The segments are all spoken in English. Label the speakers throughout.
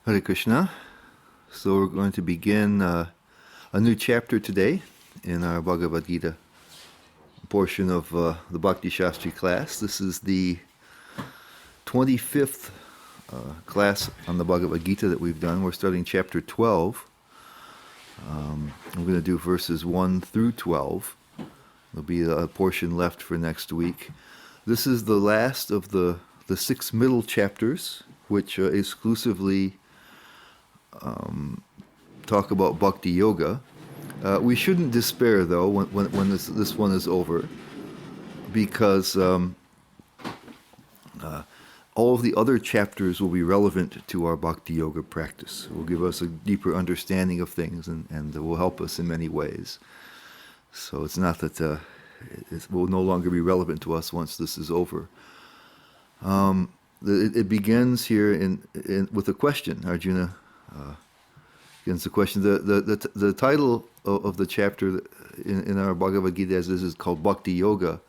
Speaker 1: Hare Krishna. So we're going to begin a new chapter today in our Bhagavad Gita portion of the Bhakti Shastri class. This is the 25th class on the Bhagavad Gita that we've done. We're starting chapter 12. We're going to do verses 1 through 12. There'll be a portion left for next week. This is the last of the six middle chapters, which exclusively talk about Bhakti Yoga. We shouldn't despair, though, when this one is over, because all of the other chapters will be relevant to our Bhakti Yoga practice. It will give us a deeper understanding of things and will help us in many ways. So it's not that it will no longer be relevant to us once this is over. It begins here with a question. Arjuna begins the question. The title of the chapter in our Bhagavad Gita as this is called Bhakti Yoga.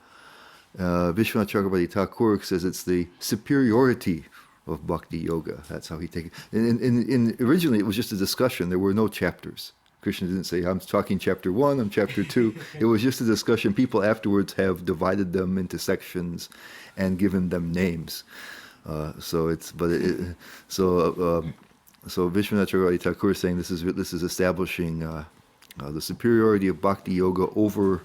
Speaker 1: Vishwanath Chakravarti Thakur says it's the superiority of Bhakti Yoga. That's how he takes it. And originally it was just a discussion. There were no chapters. Krishna didn't say, I'm talking chapter 1, I'm chapter 2. It was just a discussion. People afterwards have divided them into sections and given them names. So Vishwanath Chakravarti Thakur is saying this is establishing the superiority of Bhakti Yoga over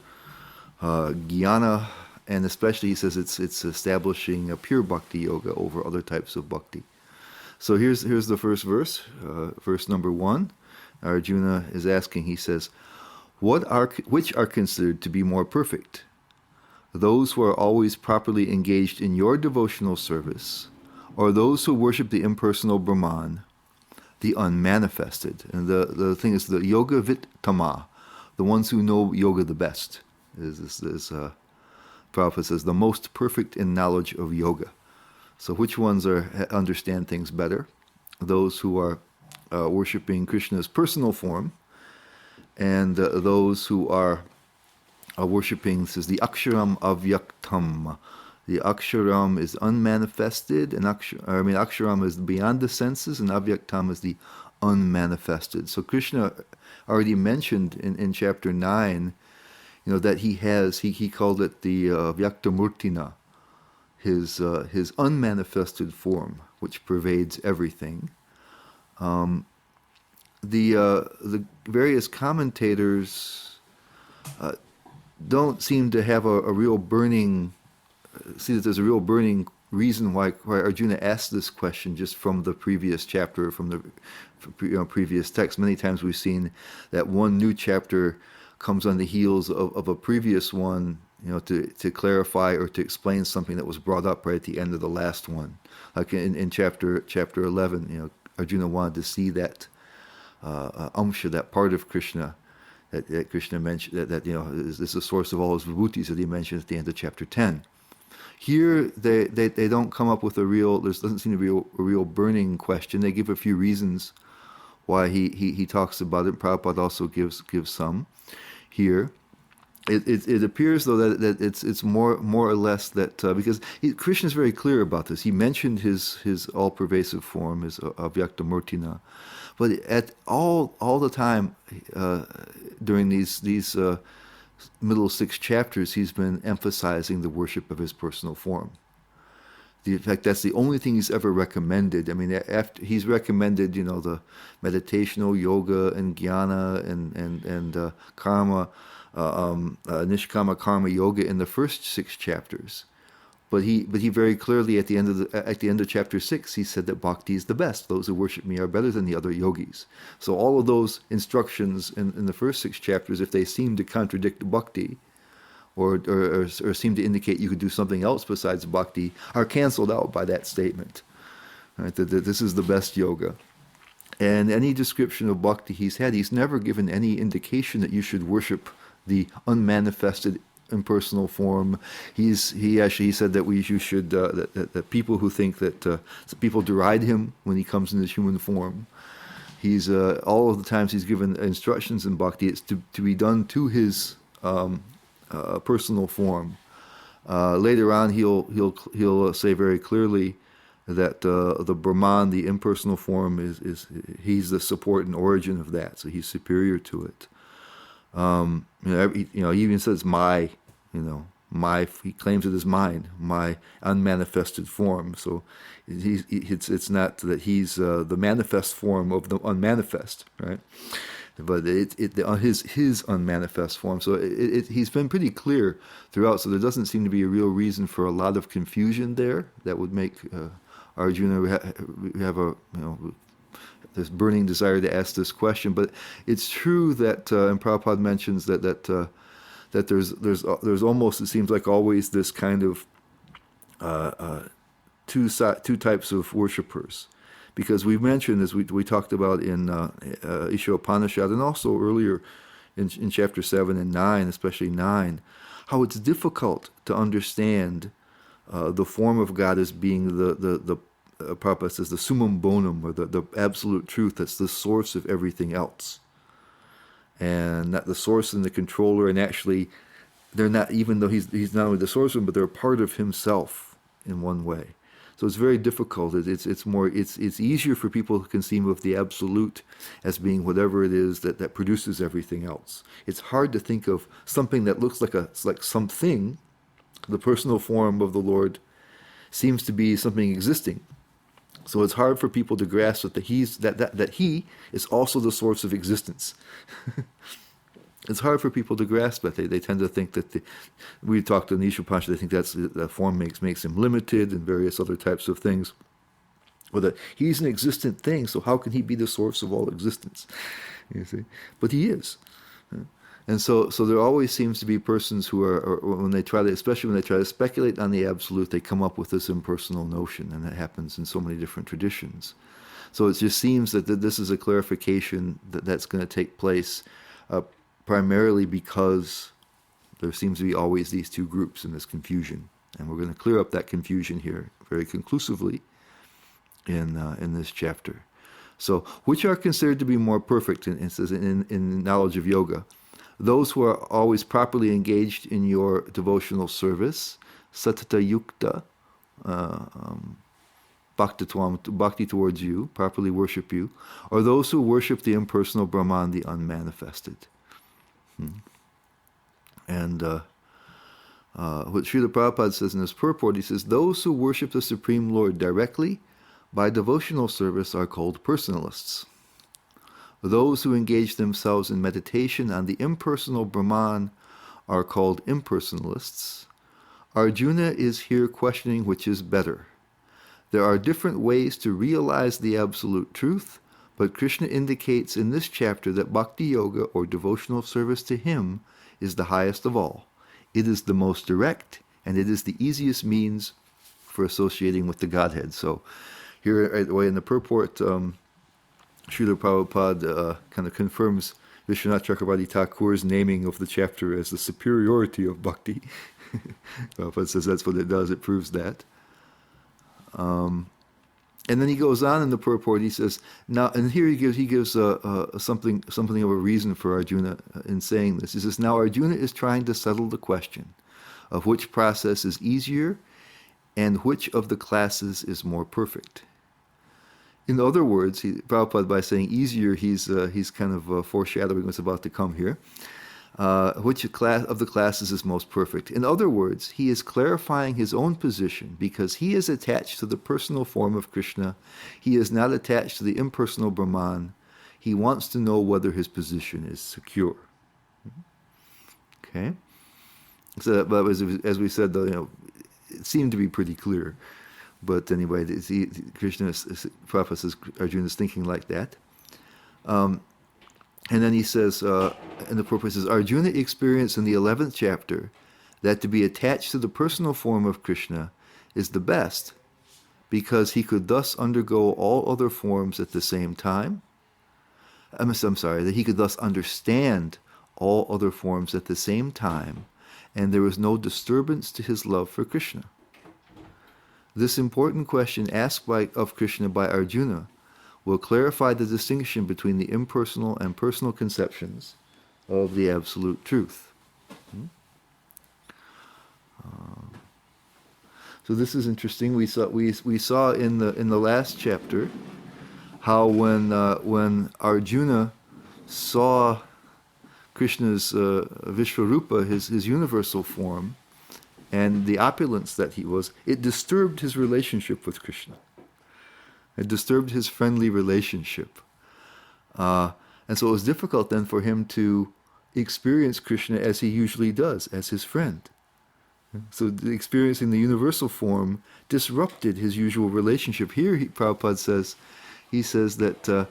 Speaker 1: Jnana, and especially he says it's establishing a pure Bhakti Yoga over other types of Bhakti. So here's the first verse, verse number 1. Arjuna is asking, he says, which are considered to be more perfect? Those who are always properly engaged in your devotional service, or those who worship the impersonal Brahman, the unmanifested? And the thing is, the yoga vittama, the ones who know yoga the best, is Prabhupada says, the most perfect in knowledge of yoga. So which ones understand things better? Those who are worshipping Krishna's personal form, and those who are worshipping, this is the Aksharam Avyaktam. The Aksharam is unmanifested, and Aksharam is beyond the senses, and Avyaktam is the unmanifested. So Krishna already mentioned in chapter 9, that he called it the Vyaktamurtina, his unmanifested form, which pervades everything. The various commentators don't seem to have a real burning, see that there's a real burning reason why Arjuna asked this question just from the previous chapter, from the previous text. Many times we've seen that one new chapter comes on the heels of a previous one, to clarify or to explain something that was brought up right at the end of the last one. Like in chapter 11, Arjuna wanted to see that amsha, that part of Krishna that Krishna mentioned, that is the source of all his vibhutis that he mentioned at the end of chapter 10. Here they don't come up with there doesn't seem to be a real burning question. They give a few reasons why he talks about it. Prabhupada also gives some here. It appears, though, that it's more or less that because Krishna is very clear about this. He mentioned his all-pervasive form, his Avyaktamurtina, but at all the time during these middle 6 chapters, he's been emphasizing the worship of his personal form. In fact, that's the only thing he's ever recommended. After he's recommended, the meditational yoga and jnana and karma. Nishkama karma yoga in the first 6 chapters, but he very clearly at the end of chapter 6 he said that bhakti is the best. Those who worship me are better than the other yogis. So all of those instructions in the first 6 chapters, if they seem to contradict bhakti or seem to indicate you could do something else besides bhakti, are canceled out by that statement. Right? That this is the best yoga. And any description of bhakti he's never given any indication that you should worship the unmanifested impersonal form. He said that you should that people who think that people deride him when he comes in his human form. He's all of the times he's given instructions in bhakti, it's to be done to his personal form. Later on, he'll say very clearly that the Brahman, the impersonal form, he's the support and origin of that, so he's superior to it. He even says my, he claims it as mine, my unmanifested form. So it's not that he's the manifest form of the unmanifest, right? But his unmanifest form. So he's been pretty clear throughout. So there doesn't seem to be a real reason for a lot of confusion there that would make Arjuna have a this burning desire to ask this question. But it's true that, and Prabhupada mentions that there's almost, it seems like always this kind of two types of worshippers. Because we mentioned, as we talked about in Isha Upanishad, and also earlier in chapter 7 and 9, especially 9, how it's difficult to understand the form of God as being the Prabhupada says, the summum bonum, or the absolute truth that's the source of everything else. And not the source and the controller, and actually, they're not, even though he's not only the source of them, but they're part of himself in one way. So it's very difficult. It's easier for people to conceive of the absolute as being whatever it is that produces everything else. It's hard to think of something that looks like something. The personal form of the Lord seems to be something existing. So it's hard for people to grasp that he is also the source of existence. It's hard for people to grasp that. They tend to think that we talked in Isha Upanishad, they think that form makes him limited and various other types of things. Or that he's an existent thing, so how can he be the source of all existence? You see? But he is. And so there always seems to be persons who are, especially when they try to speculate on the absolute, they come up with this impersonal notion, and that happens in so many different traditions. So it just seems that this is a clarification that's going to take place primarily because there seems to be always these two groups in this confusion. And we're going to clear up that confusion here very conclusively in this chapter. So, which are considered to be more perfect in knowledge of yoga? Those who are always properly engaged in your devotional service, satata yukta, bhakti towards you, properly worship you, or those who worship the impersonal Brahman, the unmanifested. And what Srila Prabhupada says in his purport, he says, those who worship the Supreme Lord directly by devotional service are called personalists. Those who engage themselves in meditation on the impersonal Brahman are called impersonalists. Arjuna is here questioning which is better. There are different ways to realize the absolute truth, but Krishna indicates in this chapter that bhakti yoga, or devotional service to him, is the highest of all. It is the most direct, and it is the easiest means for associating with the Godhead. So here, right away in the purport, Srila Prabhupada kind of confirms Vishwanath Chakravarti Thakur's naming of the chapter as the superiority of bhakti. Prabhupada says that's what it does, it proves that. And then he goes on in the purport, he says, now, and here he gives something of a reason for Arjuna in saying this. He says, now Arjuna is trying to settle the question of which process is easier and which of the classes is more perfect. In other words, Prabhupada, by saying easier, he's kind of foreshadowing what's about to come here. Which class of the classes is most perfect? In other words, he is clarifying his own position because he is attached to the personal form of Krishna. He is not attached to the impersonal Brahman. He wants to know whether his position is secure. Okay? So, but as we said, though, it seemed to be pretty clear. But anyway, Prabhupada says Arjuna is thinking like that. And then he says, and the purport says, Arjuna experienced in the 11th chapter that to be attached to the personal form of Krishna is the best, because he could thus undergo all other forms at the same time. I'm sorry, that he could thus understand all other forms at the same time, and there was no disturbance to his love for Krishna. This important question asked of Krishna by Arjuna will clarify the distinction between the impersonal and personal conceptions of the absolute truth. So this is interesting. We saw in the last chapter how when Arjuna saw Krishna's Vishvarupa, his universal form, and the opulence that he was, it disturbed his relationship with Krishna. It disturbed his friendly relationship. And so it was difficult then for him to experience Krishna as he usually does, as his friend. So experiencing the universal form disrupted his usual relationship. Here, Prabhupada says, he says that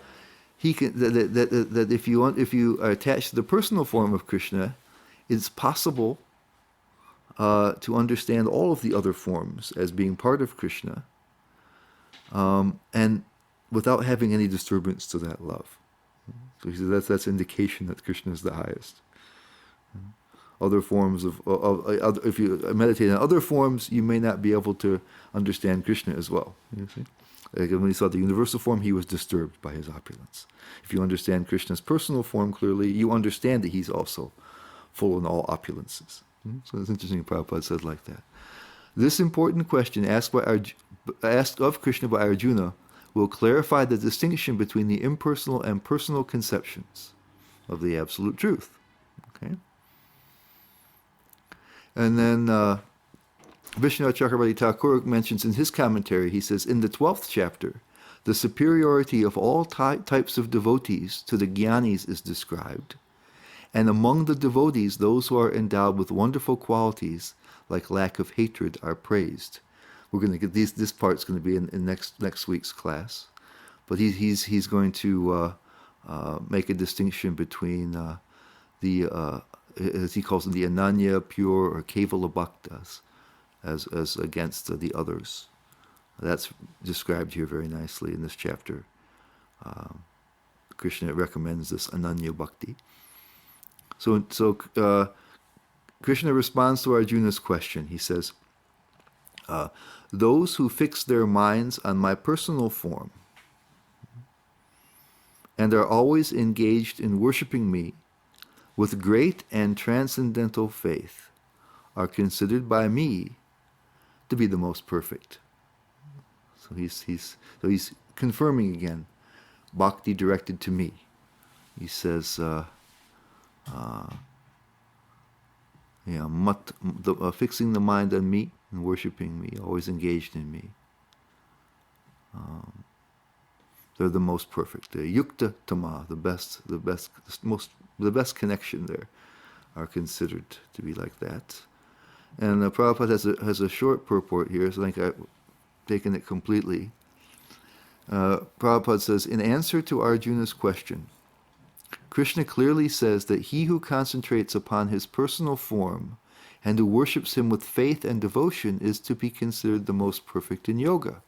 Speaker 1: he can that if you are attached to the personal form of Krishna, it's possible to understand all of the other forms as being part of Krishna, and without having any disturbance to that love. So he says that's indication that Krishna is the highest. Other forms if you meditate on other forms, you may not be able to understand Krishna as well. You see? Like when he saw the universal form, he was disturbed by his opulence. If you understand Krishna's personal form clearly, you understand that he's also full in all opulences. So it's interesting Prabhupada said like that. This important question asked of Krishna by Arjuna will clarify the distinction between the impersonal and personal conceptions of the absolute truth. Okay? And then Vishnu Chakrabarti Thakur mentions in his commentary, he says, in the 12th chapter, the superiority of all types of devotees to the jnanis is described. And among the devotees, those who are endowed with wonderful qualities, like lack of hatred, are praised. We're going to get this part's going to be in next week's class. But he's going to make a distinction between the as he calls them, the Ananya, pure, or Kevala Bhaktas, as against the others. That's described here very nicely in this chapter. Krishna recommends this Ananya Bhakti. So Krishna responds to Arjuna's question. He says, those who fix their minds on my personal form and are always engaged in worshipping me with great and transcendental faith are considered by me to be the most perfect. So he's confirming again bhakti directed to me. He says, fixing the mind on me and worshipping me, always engaged in me. They're the most perfect. The yukta tama, the best connection there, are considered to be like that. And Prabhupada has a short purport here, so I think I've taken it completely. Prabhupada says, in answer to Arjuna's question, Krishna clearly says that he who concentrates upon his personal form and who worships him with faith and devotion is to be considered the most perfect in yoga.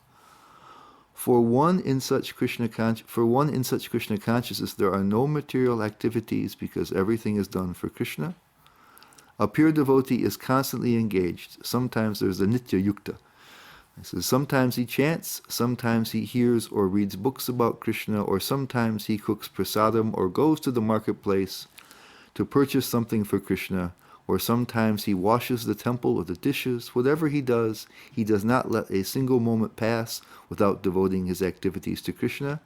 Speaker 1: For one in such Krishna consciousness, there are no material activities because everything is done for Krishna. A pure devotee is constantly engaged. Sometimes there's a nitya yukta. So sometimes he chants, sometimes he hears or reads books about Krishna, or sometimes he cooks prasadam or goes to the marketplace to purchase something for Krishna, or sometimes he washes the temple or the dishes. Whatever he does not let a single moment pass without devoting his activities to Krishna.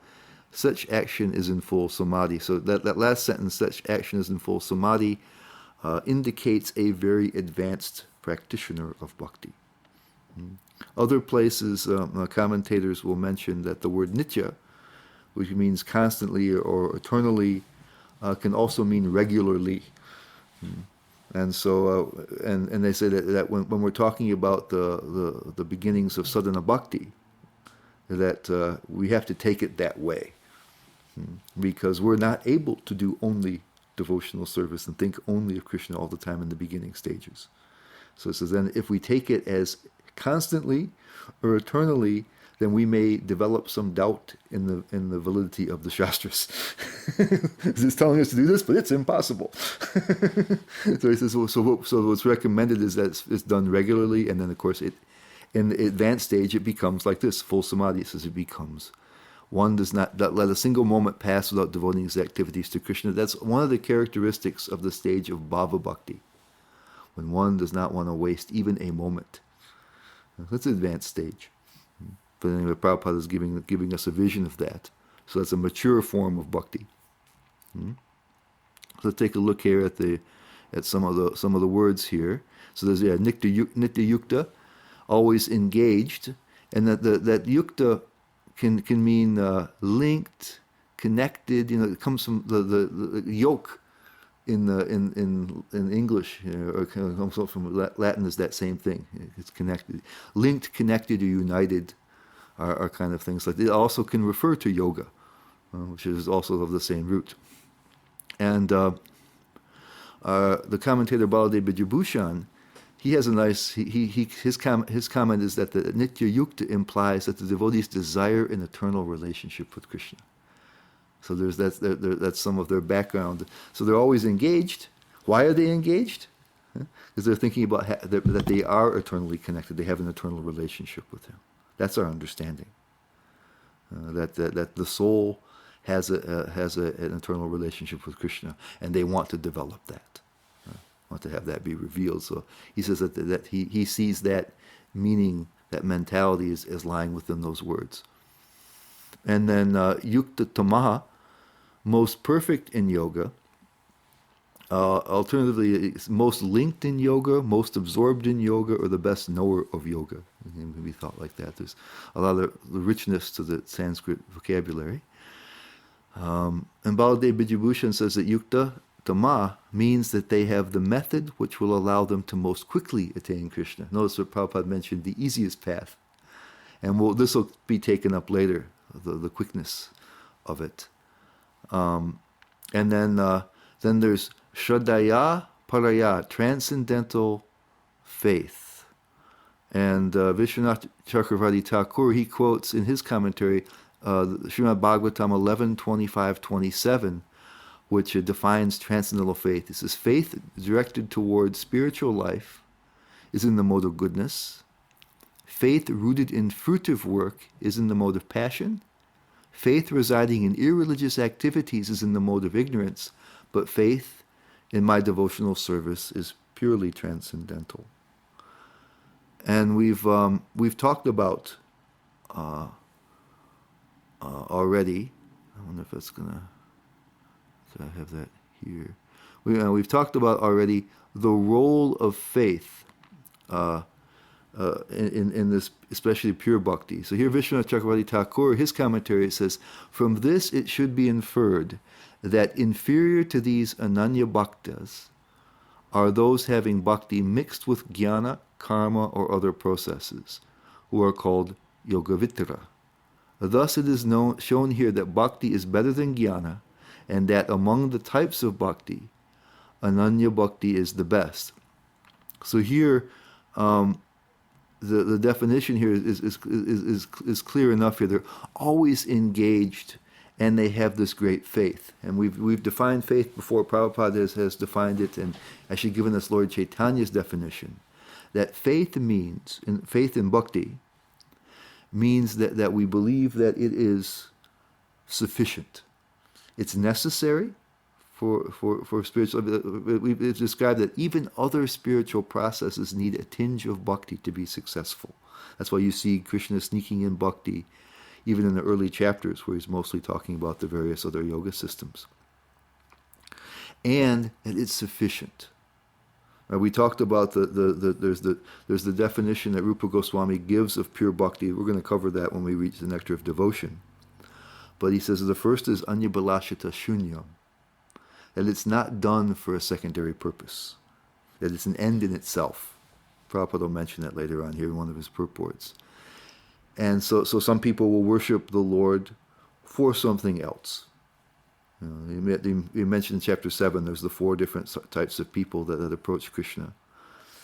Speaker 1: Such action is in full samadhi. So that last sentence, such action is in full samadhi, indicates a very advanced practitioner of bhakti. Other places, commentators will mention that the word nitya, which means constantly or eternally, can also mean regularly. And so, and they say that when we're talking about the beginnings of sadhana bhakti, that we have to take it that way, because we're not able to do only devotional service and think only of Krishna all the time in the beginning stages. So it says then if we take it as constantly or eternally, then we may develop some doubt in the validity of the Shastras. It's telling us to do this, but it's impossible. So he says, so what's recommended is that it's done regularly, and then of course in the advanced stage it becomes like this, full samadhi. It says it becomes one does not let a single moment pass without devoting his activities to Krishna. That's one of the characteristics of the stage of bhava bhakti, when one does not want to waste even a moment. That's an advanced stage. But anyway, Prabhupada is giving us a vision of that. So that's a mature form of bhakti. So let's take a look here at some of the words here. So there's nitya yukta, always engaged, and that yukta can mean linked, connected. It comes from the yoke in English, or comes from Latin is that same thing. It's connected, linked, connected, or united are kind of things like. It also can refer to yoga, which is also of the same root. And the commentator Baladev Vijayabhushan, he has a nice his comment is that the nitya yukta implies that the devotees desire an eternal relationship with Krishna. So that's some of their background. So they're always engaged. Why are they engaged? Because they're thinking about that they are eternally connected. They have an eternal relationship with Him. That's our understanding. That the soul has an eternal relationship with Krishna, and they want to develop that. Want to have that be revealed. So he says that he sees that meaning, that mentality is lying within those words. And then yukta tamaha, most perfect in yoga. Alternatively, it's most linked in yoga, most absorbed in yoga, or the best knower of yoga. It can be thought like that. There's a lot of richness to the Sanskrit vocabulary. And Baladev Vijayabhushan says that yukta tama means that they have the method which will allow them to most quickly attain Krishna. Notice what Prabhupada mentioned, the easiest path. And this will be taken up later, the quickness of it. And then there's Shraddhaya Paraya, transcendental faith. And Vishwanath Chakravarti Thakur, he quotes in his commentary Srimad Bhagavatam 11:25-27, which defines transcendental faith. It says, faith directed towards spiritual life is in the mode of goodness. Faith rooted in fruitive work is in the mode of passion. Faith residing in irreligious activities is in the mode of ignorance. But faith in my devotional service is purely transcendental. And we've talked about already. I wonder if that's gonna. I have that here. We've talked about already the role of faith in this, especially pure bhakti. So here Vishwanath Chakravarti Thakur, his commentary says, from this it should be inferred that inferior to these ananya bhaktas are those having bhakti mixed with jnana, karma, or other processes, who are called yogavitara. Thus it is shown here that bhakti is better than jnana, and that among the types of bhakti, ananya bhakti is the best. So here, the definition here is clear enough here. They're always engaged, and they have this great faith. And we've defined faith before. Prabhupada has defined it, and actually given us Lord Chaitanya's definition. That faith means, faith in bhakti, means that we believe that it is sufficient. It's necessary for spiritual. We've described that even other spiritual processes need a tinge of bhakti to be successful. That's why you see Krishna sneaking in bhakti, even in the early chapters, where he's mostly talking about the various other yoga systems. And that it's sufficient. We talked about there's the definition that Rupa Goswami gives of pure bhakti. We're going to cover that when we reach the nectar of devotion. But he says the first is anyabalashita shunyam, that it's not done for a secondary purpose, that it's an end in itself. Prabhupada will mention that later on here in one of his purports. And so some people will worship the Lord for something else. He mentioned in chapter 7, there's the 4 different types of people that approach Krishna.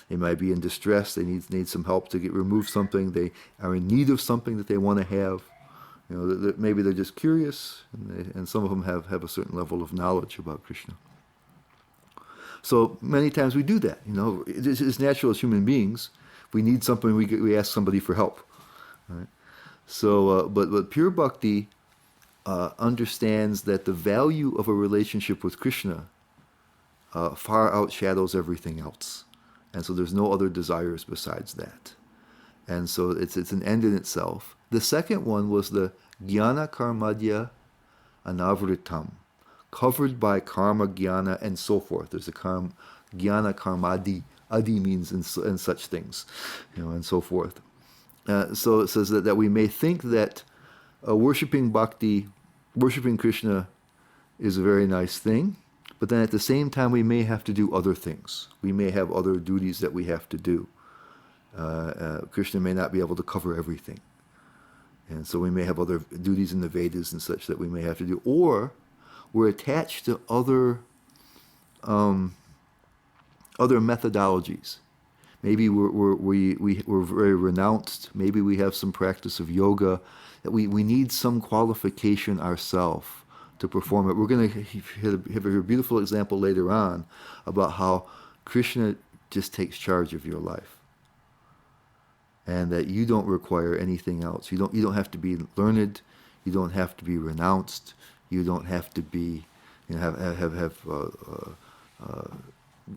Speaker 1: They might be in distress, they need some help to remove something, they are in need of something that they want to have. Maybe they're just curious, and some of them have a certain level of knowledge about Krishna. So many times we do that. It's natural as human beings. If we need something, we ask somebody for help. Right? So, but pure bhakti understands that the value of a relationship with Krishna far outshadows everything else, and so there's no other desires besides that. And so it's an end in itself. The second one was the jnana karmadya anavritam, covered by karma, jnana, and so forth. There's a jnana karmadi. Adi means and such things, and so forth. So it says that we may think that worshiping bhakti, worshiping Krishna is a very nice thing, but then at the same time we may have to do other things. We may have other duties that we have to do. Krishna may not be able to cover everything. And so we may have other duties in the Vedas and such that we may have to do. Or we're attached to other methodologies. Maybe we're very renounced. Maybe we have some practice of yoga. That we need some qualification ourselves to perform it. We're going to have a beautiful example later on about how Krishna just takes charge of your life, and that you don't require anything else. You don't have to be learned. You don't have to be renounced. You don't have to be have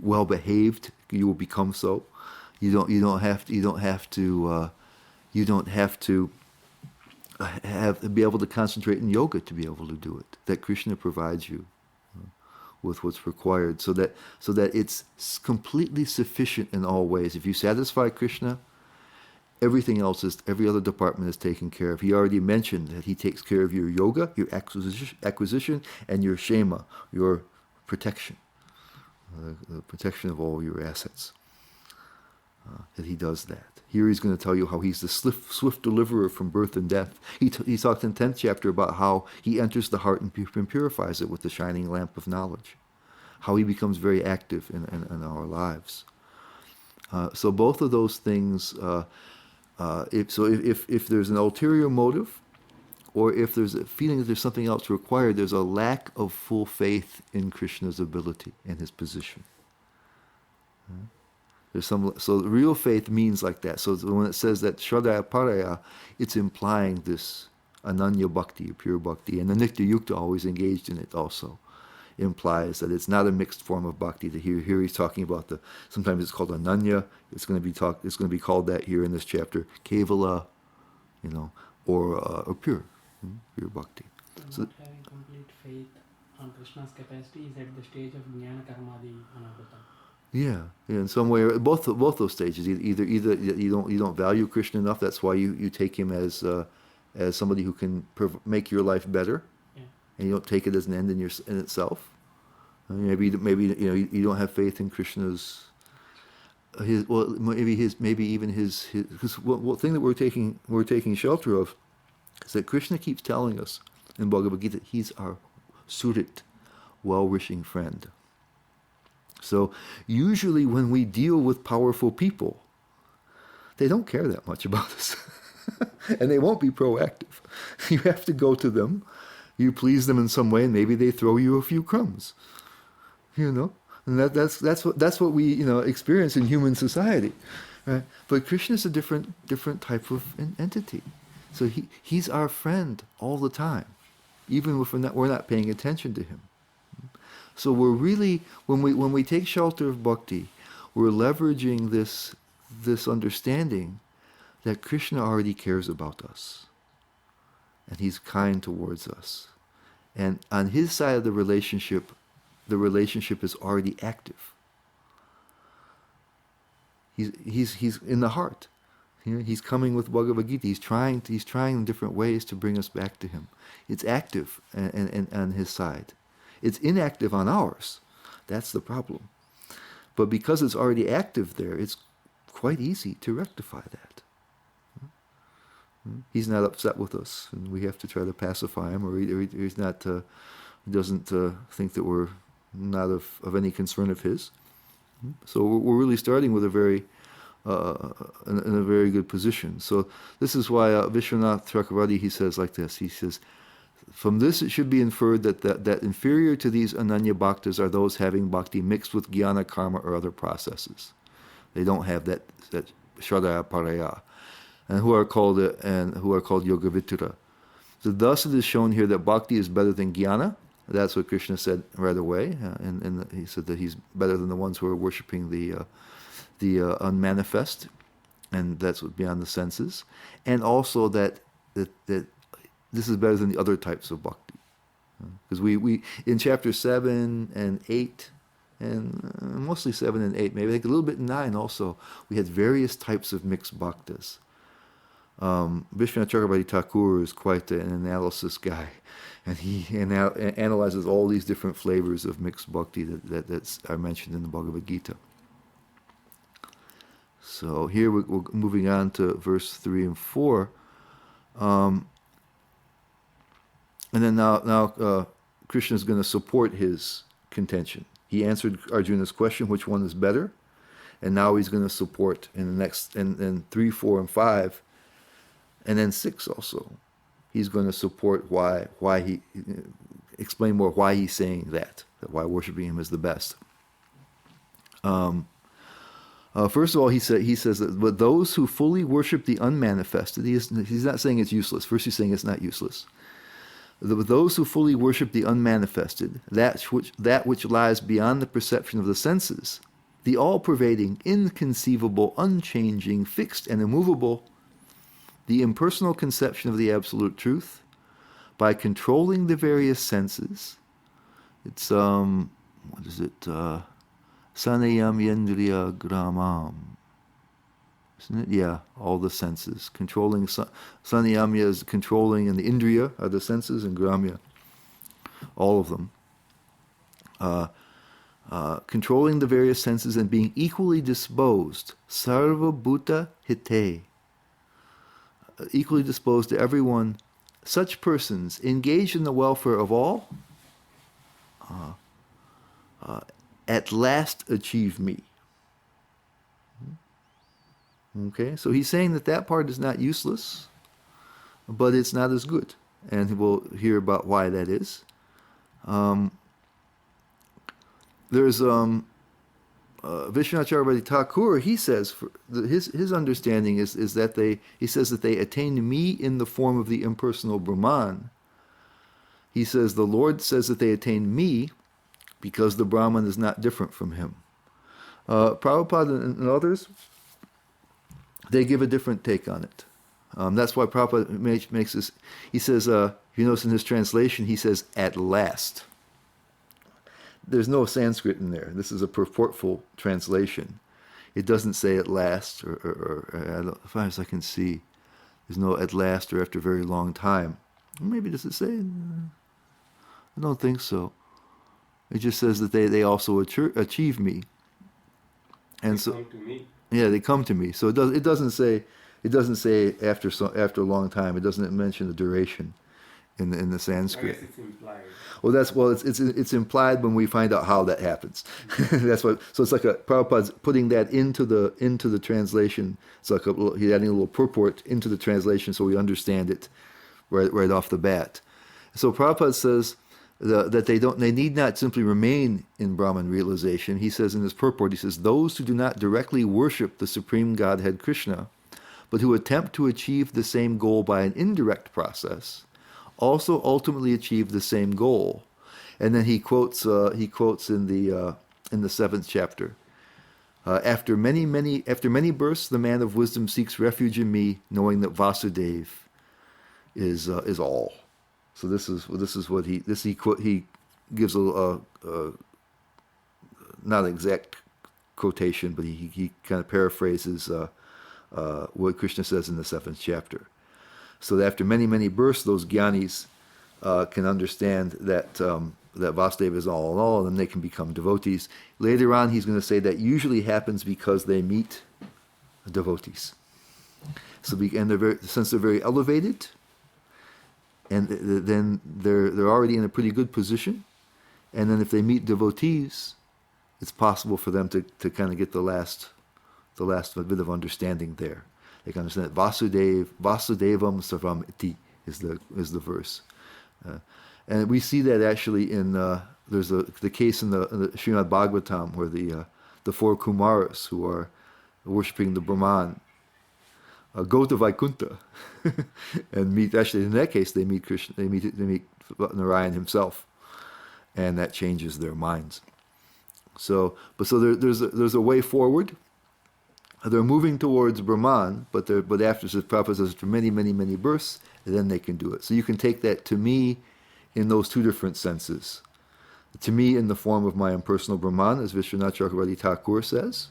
Speaker 1: well behaved. You will become so. You don't have to be able to concentrate in yoga to be able to do it. That Krishna provides you with what's required, so that it's completely sufficient in all ways. If you satisfy Krishna, everything else every other department is taken care of. He already mentioned that he takes care of your yoga, your acquisition, and your shema, your protection, the protection of all your assets. That he does that. Here he's going to tell you how he's the swift deliverer from birth and death. He talked in the 10th chapter about how he enters the heart and purifies it with the shining lamp of knowledge. How he becomes very active in our lives. So both of those things, if there's an ulterior motive, or if there's a feeling that there's something else required, there's a lack of full faith in Krishna's ability and his position. So real faith means like that. So when it says that Shraddha Paraya, it's implying this Ananya Bhakti, pure Bhakti, and the Nitya Yukta, always engaged in it, also implies that it's not a mixed form of Bhakti. Here he's talking about sometimes it's called Ananya. It's going to be called that here in this chapter, Kevala, or pure Bhakti.
Speaker 2: So not having complete faith on Krishna's capacity is at the stage of Jnana Karmadi Anavritam.
Speaker 1: Yeah, in some way, both those stages. Either you don't value Krishna enough. That's why you take him as somebody who can make your life better, and you don't take it as an end in itself. Maybe you don't have faith in Krishna's maybe even his one thing that we're taking shelter of is that Krishna keeps telling us in Bhagavad Gita he's our surit, well-wishing friend. So usually when we deal with powerful people, they don't care that much about us. And they won't be proactive. You have to go to them, you please them in some way, and maybe they throw you a few crumbs. And that's what we experience in human society. Right? But Krishna is a different type of entity. So he's our friend all the time, even if we're not paying attention to him. So we're really, when we take shelter of bhakti, we're leveraging this understanding that Krishna already cares about us, and he's kind towards us, and on his side of the relationship is already active. He's in the heart. He's coming with Bhagavad Gita. He's trying in different ways to bring us back to him. It's active and on his side. It's inactive on ours. That's the problem. But because it's already active there, it's quite easy to rectify that. He's not upset with us, and we have to try to pacify him, or he's not. He doesn't think that we're not of any concern of his. So we're really starting with in a very good position. So this is why Vishwanath Chakravarti, he says like this. He says, from this it should be inferred that inferior to these Ananya Bhaktas are those having bhakti mixed with jnana, karma, or other processes. They don't have that Shraddha Paraya, and who are called Yoga Vitura. So thus it is shown here that bhakti is better than jnana. That's what Krishna said right away, and he said that he's better than the ones who are worshipping the unmanifest. and that's what beyond the senses, and also that this is better than the other types of bhakti. Because we in chapter 7 and 8, and mostly 7 and 8, maybe like a little bit in 9 also, we had various types of mixed bhaktas. Vishwanath Chakrabarti Thakur is quite an analysis guy, and he analyzes all these different flavors of mixed bhakti that are mentioned in the Bhagavad Gita. So here we're moving on to verse 3 and 4. And then now Krishna is going to support his contention. He answered Arjuna's question, which one is better? And now he's going to support in the next, and 3, 4, and 5, and then 6 also. He's going to support why he, explain more why he's saying that why worshiping him is the best. First of all, he says that but those who fully worship the unmanifested, he's not saying it's useless. First he's saying it's not useless. Those who fully worship the unmanifested, that which lies beyond the perception of the senses, the all-pervading, inconceivable, unchanging, fixed and immovable, the impersonal conception of the absolute truth, by controlling the various senses. It's what is it? Sanayam yendriya gramam. Isn't it? Yeah, all the senses. Controlling, sanayamya is controlling, and the indriya are the senses, and gramya, all of them. Controlling the various senses and being equally disposed, sarva bhuta hite, equally disposed to everyone, such persons engaged in the welfare of all, at last achieve me. Okay, so he's saying that part is not useless, but it's not as good. And we'll hear about why that is. There's Vishwanath Chakrabarti Thakur, he says, his understanding is that he says that they attained me in the form of the impersonal Brahman. He says the Lord says that they attained me because the Brahman is not different from him. Prabhupada and others, they give a different take on it. That's why Prabhupada makes this, he says, you notice in his translation, he says, at last. There's no Sanskrit in there. This is a purportful translation. It doesn't say at last, or as far as I can see, there's no at last or after a very long time. Maybe does it say? I don't think so. It just says that they also achieve me. And
Speaker 3: they come to me.
Speaker 1: Yeah, they come to me. So it doesn't say after a long time. It doesn't mention the duration in the Sanskrit.
Speaker 3: I guess it's implied.
Speaker 1: It's implied when we find out how that happens. That's what. So it's like Prabhupada's putting that into the translation. It's like he's adding a little purport into the translation so we understand it right off the bat. So Prabhupada says that they need not simply remain in Brahman realization. He says in his purport, he says, those who do not directly worship the Supreme Godhead Krishna, but who attempt to achieve the same goal by an indirect process, also ultimately achieve the same goal. And then he quotes in the 7th chapter, after many births, the man of wisdom seeks refuge in me, knowing that Vasudeva is all. So this is what he gives a not an exact quotation, but he kind of paraphrases what Krishna says in the 7th chapter. So that after many births, those jnanis can understand that Vasudeva is all in all, and they can become devotees. Later on, he's going to say that usually happens because they meet devotees. So since they're very elevated, and then they're already in a pretty good position, and then if they meet devotees, it's possible for them to kind of get the last bit of understanding there. They can understand that Vasudevam Sarvam Iti is the verse, and we see that actually in there's the case in the Srimad Bhagavatam where the 4 Kumaras who are worshiping the Brahman go to Vaikuntha and meet. Actually, in that case, they meet Krishna. They meet Narayan himself, and that changes their minds. So there's a way forward. they're moving towards Brahman, but after the Prabhupada says after many, many, many births, then they can do it. So you can take that to me in those two different senses. To me in the form of my impersonal Brahman, as Vishwanath Chakravarti Thakur says,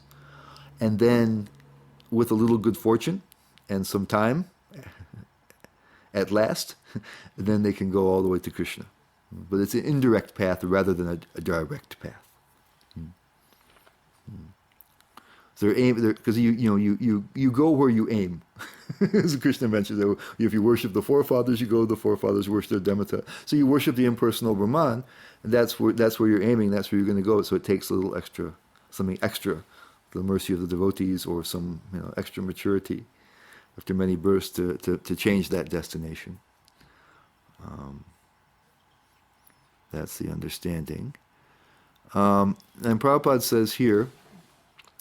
Speaker 1: and then with a little good fortune and some time, at last, then they can go all the way to Krishna. But it's an indirect path rather than a direct path. So they're aim because you go where you aim. As Krishna mentions, if you worship the forefathers, you go. The forefathers worship their Demeter. So you worship the impersonal Brahman, and that's where you're aiming. That's where you're going to go. So it takes a little extra, something extra, the mercy of the devotees, or some extra maturity after many births to change that destination. That's the understanding. And Prabhupada says here,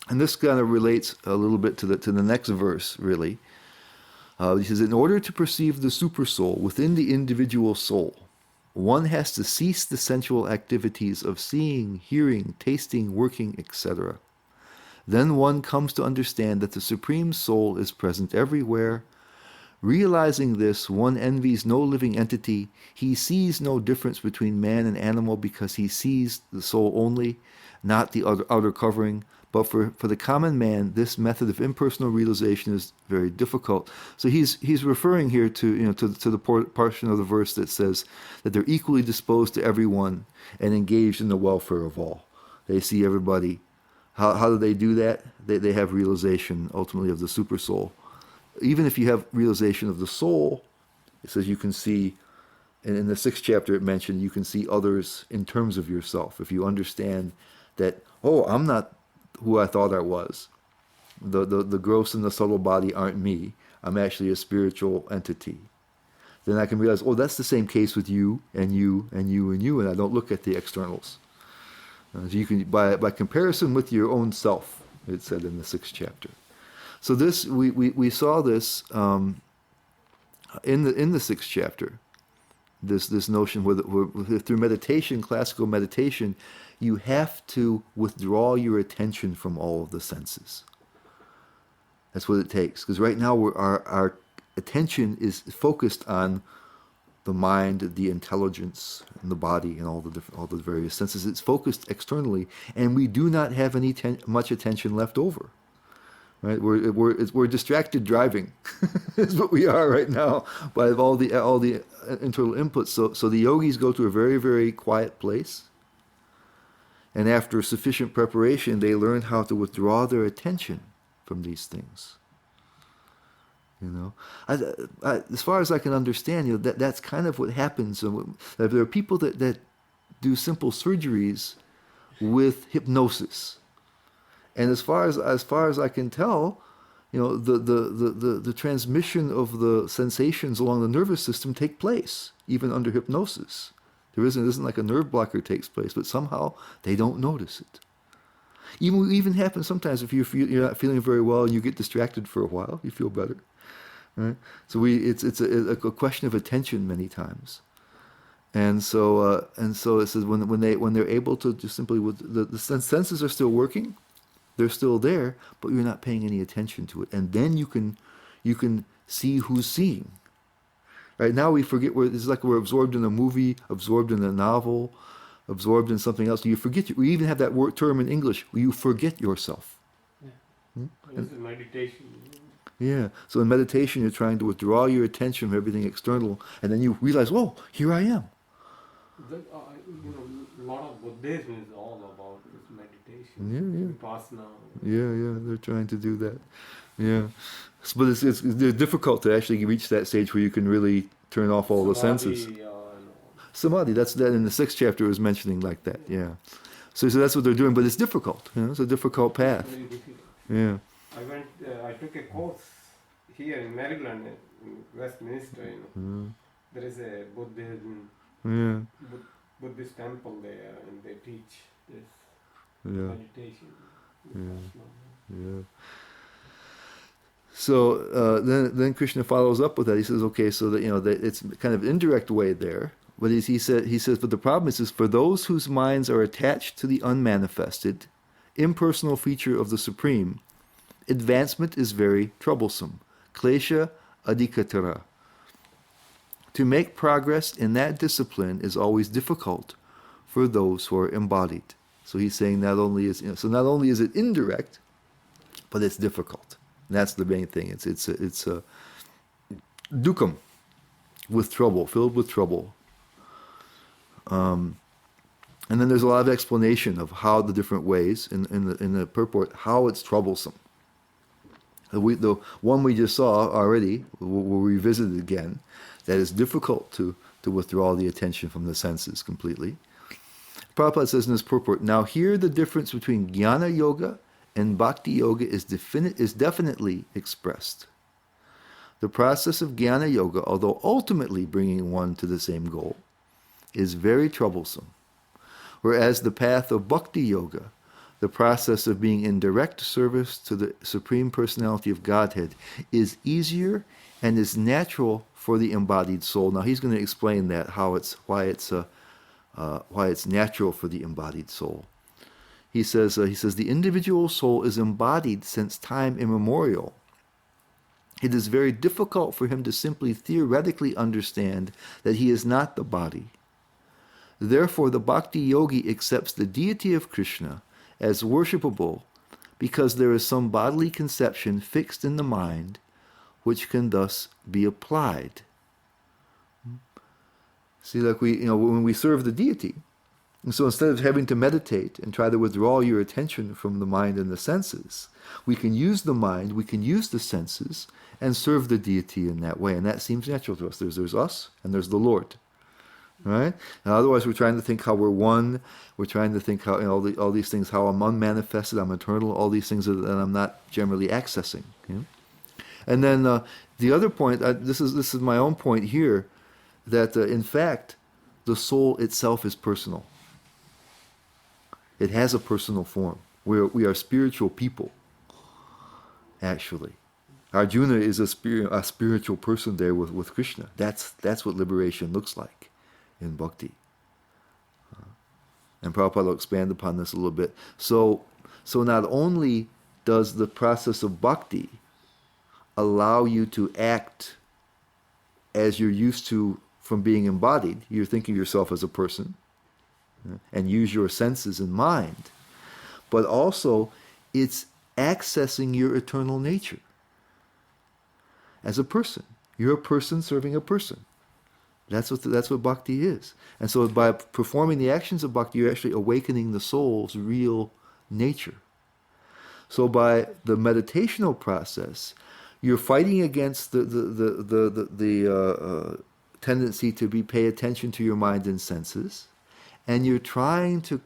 Speaker 1: and this kind of relates a little bit to the next verse, really. He says, in order to perceive the supersoul within the individual soul, one has to cease the sensual activities of seeing, hearing, tasting, working, etc. Then one comes to understand that the Supreme Soul is present everywhere. Realizing this, one envies no living entity. He sees no difference between man and animal because he sees the soul only, not the outer covering. But for the common man, this method of impersonal realization is very difficult. So he's referring here to the portion of the verse that says that they're equally disposed to everyone and engaged in the welfare of all. They see everybody. How do they do that? They have realization ultimately of the super soul. Even if you have realization of the soul, it says you can see, and in the 6th chapter it mentioned you can see others in terms of yourself. If you understand that, I'm not who I thought I was. The gross and the subtle body aren't me. I'm actually a spiritual entity. Then I can realize, that's the same case with you and you and you and you, and I don't look at the externals. So you can, by comparison with your own self, it said in the 6th chapter. So this we saw this in the 6th chapter. This notion where through meditation, classical meditation, you have to withdraw your attention from all of the senses. That's what it takes. Because right now our attention is focused on the mind, the intelligence, and the body, and all the various senses. It's focused externally, and we do not have much attention left over. Right, we're distracted driving, is what we are right now by all the internal inputs. So the yogis go to a very, very quiet place, and after sufficient preparation, they learn how to withdraw their attention from these things. As far as I can understand, that's kind of what happens. There are people that do simple surgeries with hypnosis. And as far as I can tell, the transmission of the sensations along the nervous system take place even under hypnosis. It isn't like a nerve blocker takes place, but somehow they don't notice it. Even happens sometimes if you're not feeling very well and you get distracted for a while, you feel better. Right? So it's a question of attention many times. And so it says when they're able to just simply the senses are still working. They're still there, but you're not paying any attention to it. And then you can see who's seeing. Right now we forget it's like we're absorbed in a movie, absorbed in a novel, absorbed in something else. You forget. We even have that term in English. You forget yourself.
Speaker 2: Yeah. This is meditation.
Speaker 1: Yeah. So in meditation, you're trying to withdraw your attention from everything external, and then you realize, here I am.
Speaker 2: A lot of Buddhism is all about this meditation.
Speaker 1: Yeah.
Speaker 2: Vipassana.
Speaker 1: Yeah. They're trying to do that. Yeah. But it's difficult to actually reach that stage where you can really turn off all the senses. Samadhi. That in the 6th chapter is mentioning like that. Yeah. So that's what they're doing, but it's difficult. It's a difficult path.
Speaker 2: Very difficult.
Speaker 1: Yeah.
Speaker 2: I took a course here in Maryland, in Westminster. There is a Buddhist temple there, and they teach this meditation. Yeah. So then Krishna follows up with that. He says, okay, so that it's kind of indirect way there. But he says, but the problem is for those whose minds are attached to the unmanifested, impersonal feature of the Supreme, advancement is very troublesome. Klesha adhikatara. To make progress in that discipline is always difficult for those who are embodied. So he's saying not only is it indirect, but it's difficult. And that's the main thing. It's a dukkam, with trouble, filled with trouble. And then there's a lot of explanation of how the different ways in the purport, how it's troublesome. The one we just saw already, we'll revisit it again, that it's difficult to withdraw the attention from the senses completely. Prabhupada says in his purport, now here the difference between Jnana Yoga and Bhakti Yoga is definitely expressed. The process of Jnana Yoga, although ultimately bringing one to the same goal, is very troublesome. Whereas the path of Bhakti Yoga, the process of being in direct service to the Supreme Personality of Godhead, is easier and is natural for the embodied soul. Now he's going to explain that, why it's natural for the embodied soul. He says the individual soul is embodied since time immemorial. It is very difficult for him to simply theoretically understand that he is not the body. Therefore, the Bhakti Yogi accepts the deity of Krishna as worshipable because there is some bodily conception fixed in the mind which can thus be applied. See, like when we serve the deity, and so instead of having to meditate and try to withdraw your attention from the mind and the senses, we can use the mind, we can use the senses, and serve the deity in that way. And that seems natural to us. There's us, and there's the Lord. Right? And otherwise, we're trying to think how we're one. We're trying to think how all these things, how I'm unmanifested, I'm eternal. All these things that I'm not generally accessing. And then the other point, this is my own point here, that in fact, the soul itself is personal. It has a personal form. We are spiritual people. Actually, Arjuna is a spiritual person there with Krishna. That's what liberation looks like in bhakti. And Prabhupada will expand upon this a little bit. So not only does the process of bhakti allow you to act as you're used to from being embodied, you're thinking of yourself as a person, and use your senses and mind, but also it's accessing your eternal nature as a person. You're a person serving a person. That's what bhakti is. And so by performing the actions of bhakti, you're actually awakening the soul's real nature. So by the meditational process, you're fighting against the tendency to pay attention to your mind and senses, and you're trying to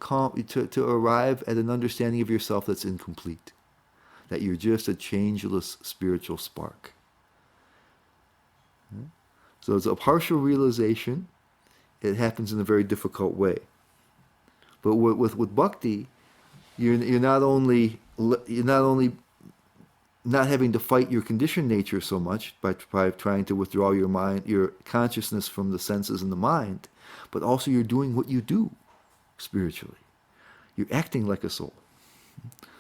Speaker 2: arrive at an understanding of yourself that's incomplete, that you're just a changeless spiritual spark. So it's a partial realization. It happens in a very difficult way. But with bhakti, you're not only not having to fight your conditioned nature so much by trying to withdraw your consciousness from the senses and the mind, but also you're doing what you do spiritually. You're acting like a soul.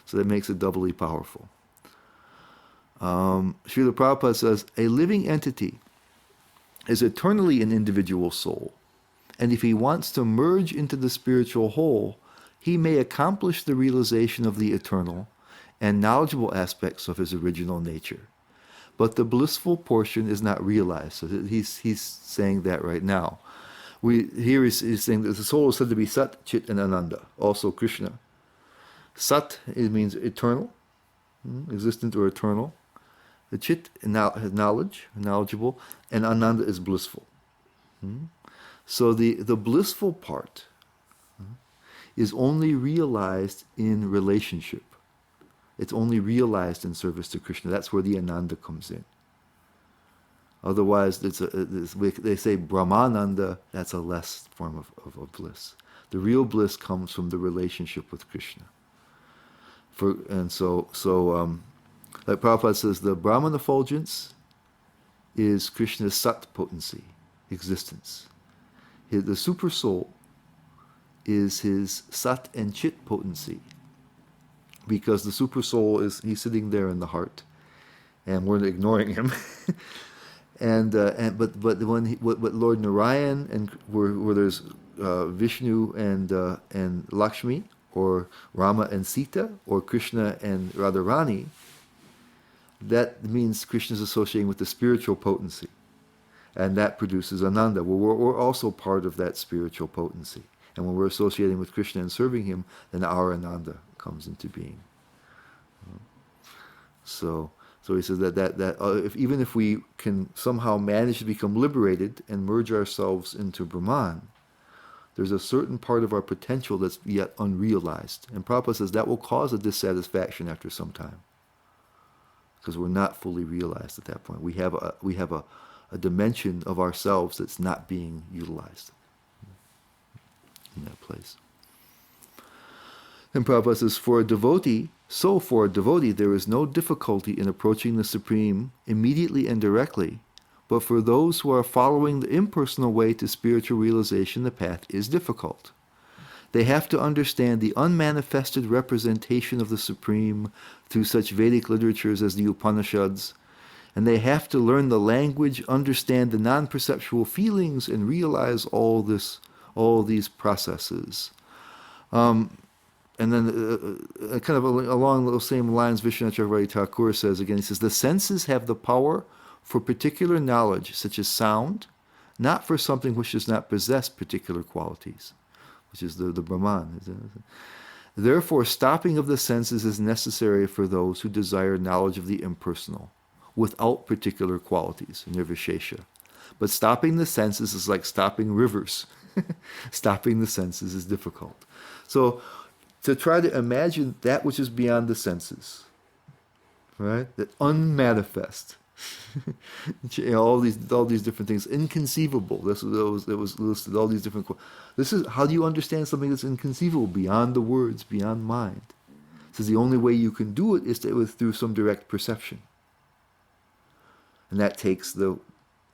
Speaker 2: So that makes it doubly powerful. Srila Prabhupada says, a living entity is eternally an individual soul, and if he wants to merge into the spiritual whole, he may accomplish the realization of the eternal and knowledgeable aspects of his original nature. But the blissful portion is not realized. So he's saying that right now. He's saying that the soul is said to be Sat, Chit, and Ananda, also Krishna. Sat, it means eternal, existent or eternal. The Chit has knowledge, knowledgeable, and Ananda is blissful. So the blissful part is only realized in relationship. It's only realized in service to Krishna. That's where the Ananda comes in. Otherwise, they say Brahmananda, that's a less form of bliss. The real bliss comes from the relationship with Krishna. Like Prabhupada says, the Brahman effulgence is Krishna's Sat potency, existence. The super soul is his Sat and Chit potency, because the super soul he's sitting there in the heart, and we're ignoring him. But when what Lord Narayan and where there's Vishnu and Lakshmi, or Rama and Sita, or Krishna and Radharani, that means Krishna is associating with the spiritual potency, and that produces Ananda. Well, we're also part of that spiritual potency, and when we're associating with Krishna and serving him, then our Ananda comes into being. So he says that even if we can somehow manage to become liberated and merge ourselves into Brahman, there's a certain part of our potential that's yet unrealized. And Prabhupada says that will cause a dissatisfaction after some time, because we're not fully realized at that point. We have a dimension of ourselves that's not being utilized in that place. And Prabhupada says, for a devotee, there is no difficulty in approaching the Supreme immediately and directly, but for those who are following the impersonal way to spiritual realization, the path is difficult. They have to understand the unmanifested representation of the Supreme through such Vedic literatures as the Upanishads, and they have to learn the language, understand the non-perceptual feelings, and realize all these processes. And then kind of along those same lines, Vishwanath Chakravarti Thakur says again, he says, the senses have the power for particular knowledge, such as sound, not for something which does not possess particular qualities, which is the Brahman. Therefore, stopping of the senses is necessary for those who desire knowledge of the impersonal, without particular qualities, nirvishesha. But stopping the senses is like stopping rivers. Stopping the senses is difficult. So, to try to imagine that which is beyond the senses, right? That unmanifest, all these different things, inconceivable. That was listed. All these different. This is how do you understand something that's inconceivable, beyond the words, beyond mind? Says the only way you can do it is through some direct perception, and that takes the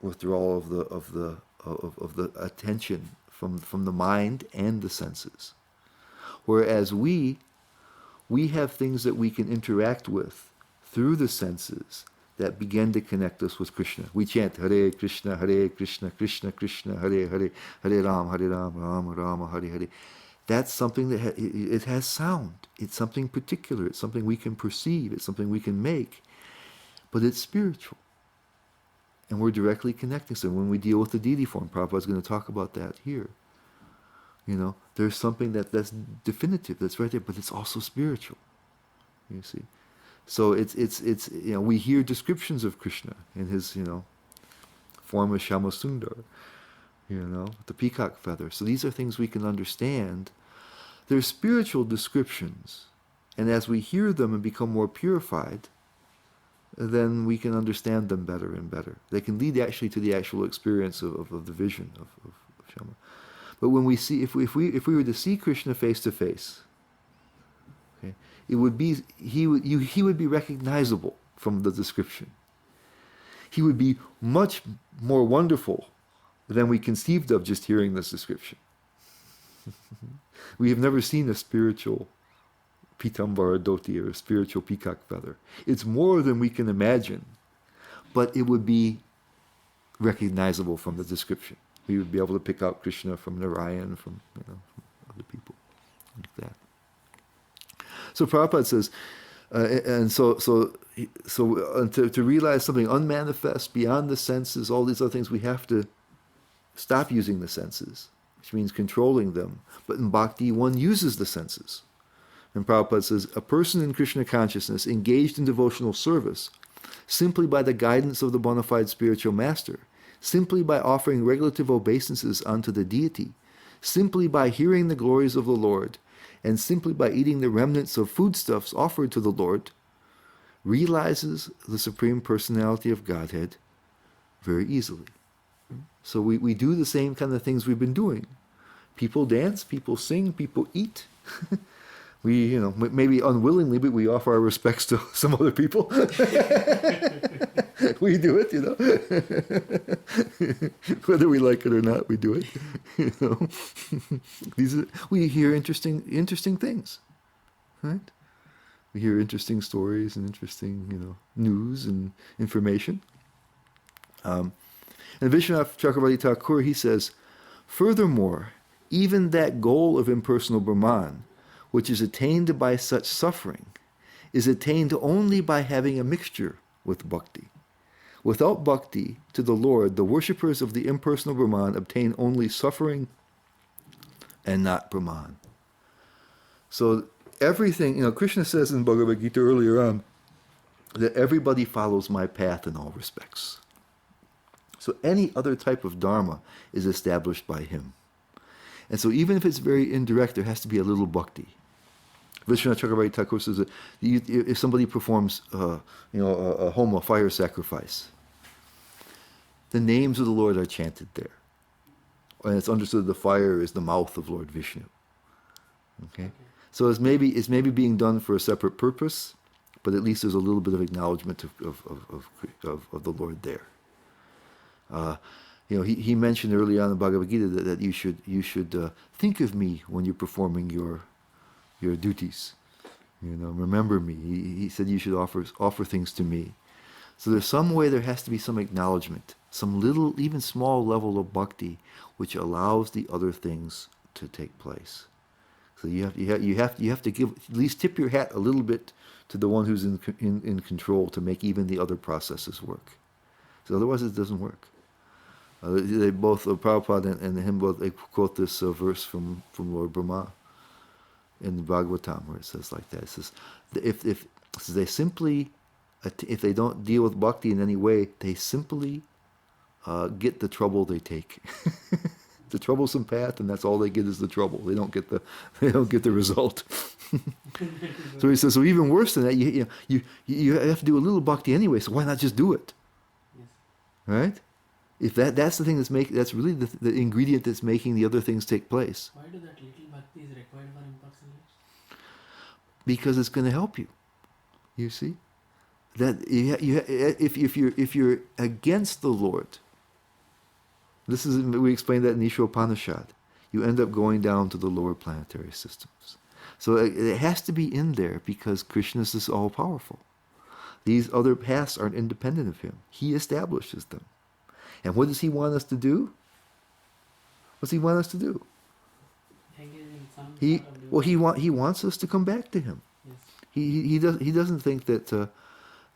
Speaker 2: withdrawal of the attention from the mind and the senses. Whereas we have things that we can interact with through the senses that begin to connect us with Krishna. We chant Hare Krishna, Krishna Krishna, Hare Hare, Hare Ram, Rama Rama, Hare Hare. That's something that it has sound. It's something particular. It's something we can perceive. It's something we can make. But it's spiritual. And we're directly connecting. So when we deal with the deity form, Prabhupada's going to talk about that here. There's something that's definitive, that's right there, but it's also spiritual. You see, so it's we hear descriptions of Krishna in his form of Shyamasundar, the peacock feather. So these are things we can understand. They're spiritual descriptions, and as we hear them and become more purified, then we can understand them better and better. They can lead actually to the actual experience of the vision of Shama. But when we see, if we were to see Krishna face to face, okay, it would be he would be recognizable from the description. He would be much more wonderful than we conceived of just hearing this description. We have never seen a spiritual pitambara dhoti or a spiritual peacock feather. It's more than we can imagine, but it would be recognizable from the description. We would be able to pick out Krishna from Narayan, from other people, like that. So Prabhupada says, to realize something unmanifest, beyond the senses, all these other things, we have to stop using the senses, which means controlling them. But in bhakti, one uses the senses. And Prabhupada says, a person in Krishna consciousness engaged in devotional service, simply by the guidance of the bona fide spiritual master, simply by offering regulative obeisances unto the deity, simply by hearing the glories of the Lord, and simply by eating the remnants of foodstuffs offered to the Lord, realizes the Supreme Personality of Godhead very easily. So we do the same kind of things we've been doing. People dance, people sing, people eat. We, maybe unwillingly, but we offer our respects to some other people. We do it, whether we like it or not, we do it. We hear interesting things, right? We hear interesting stories and interesting, news and information. And Vishwanath Chakravarti Thakur, he says, furthermore, even that goal of impersonal Brahman, which is attained by such suffering, is attained only by having a mixture with bhakti. Without bhakti to the Lord, the worshippers of the impersonal Brahman obtain only suffering and not Brahman. So everything, Krishna says in Bhagavad Gita earlier on that everybody follows my path in all respects. So any other type of dharma is established by him. And so even if it's very indirect, there has to be a little bhakti. Vishwanath Chakravarti Thakur says that if somebody performs, a homa, a fire sacrifice, the names of the Lord are chanted there. And it's understood the fire is the mouth of Lord Vishnu. Okay? So it's maybe being done for a separate purpose, but at least there's a little bit of acknowledgement of the Lord there. He mentioned early on in Bhagavad Gita that you should think of me when you're performing your duties. Remember me. He said you should offer things to me. So there's some way there has to be some acknowledgement, some little, even small level of bhakti, which allows the other things to take place. So you have to give, at least tip your hat a little bit to the one who's in control to make even the other processes work. So otherwise it doesn't work. They both, Prabhupada and him both, they quote this verse from Lord Brahma in the Bhagavatam, where it says like that. It says, if they don't deal with bhakti in any way, they simply get the trouble they take. The troublesome path, and that's all they get is the trouble. They don't get the result. So he says, so even worse than that, you have to do a little bhakti anyway. So why not just do it?
Speaker 3: Yes.
Speaker 2: Right? If that's the thing that's really the ingredient that's making the other things take place.
Speaker 3: Why do that little bhakti is required for impersonation?
Speaker 2: Because it's going to help you. You see, that if you're against the Lord, we explained that in Ishopanishad, you end up going down to the lower planetary systems. So it has to be in there because Krishna is all powerful. These other paths aren't independent of him. He establishes them. And what does he want us to do? What's he want us to do?
Speaker 3: Engage in some sort of devotion.
Speaker 2: He wants us to come back to him.
Speaker 3: Yes.
Speaker 2: He doesn't think that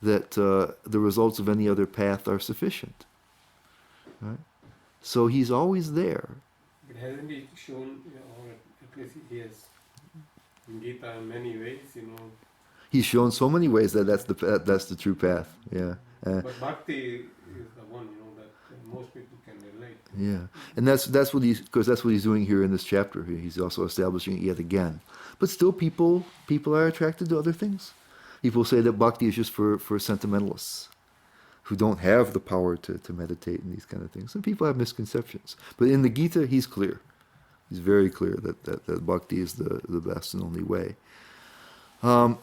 Speaker 2: the results of any other path are sufficient. Right? So he's always there.
Speaker 4: But hasn't he shown, or at least he has in Gita in many ways,
Speaker 2: He's shown so many ways that's the true path. Yeah.
Speaker 4: But bhakti is the one, that most people can relate.
Speaker 2: Yeah, and that's what he's doing here in this chapter. He's also establishing it yet again. But still, people are attracted to other things. People say that bhakti is just for sentimentalists who don't have the power to meditate and these kind of things. And people have misconceptions. But in the Gita, he's clear. He's very clear that bhakti is the best and only way.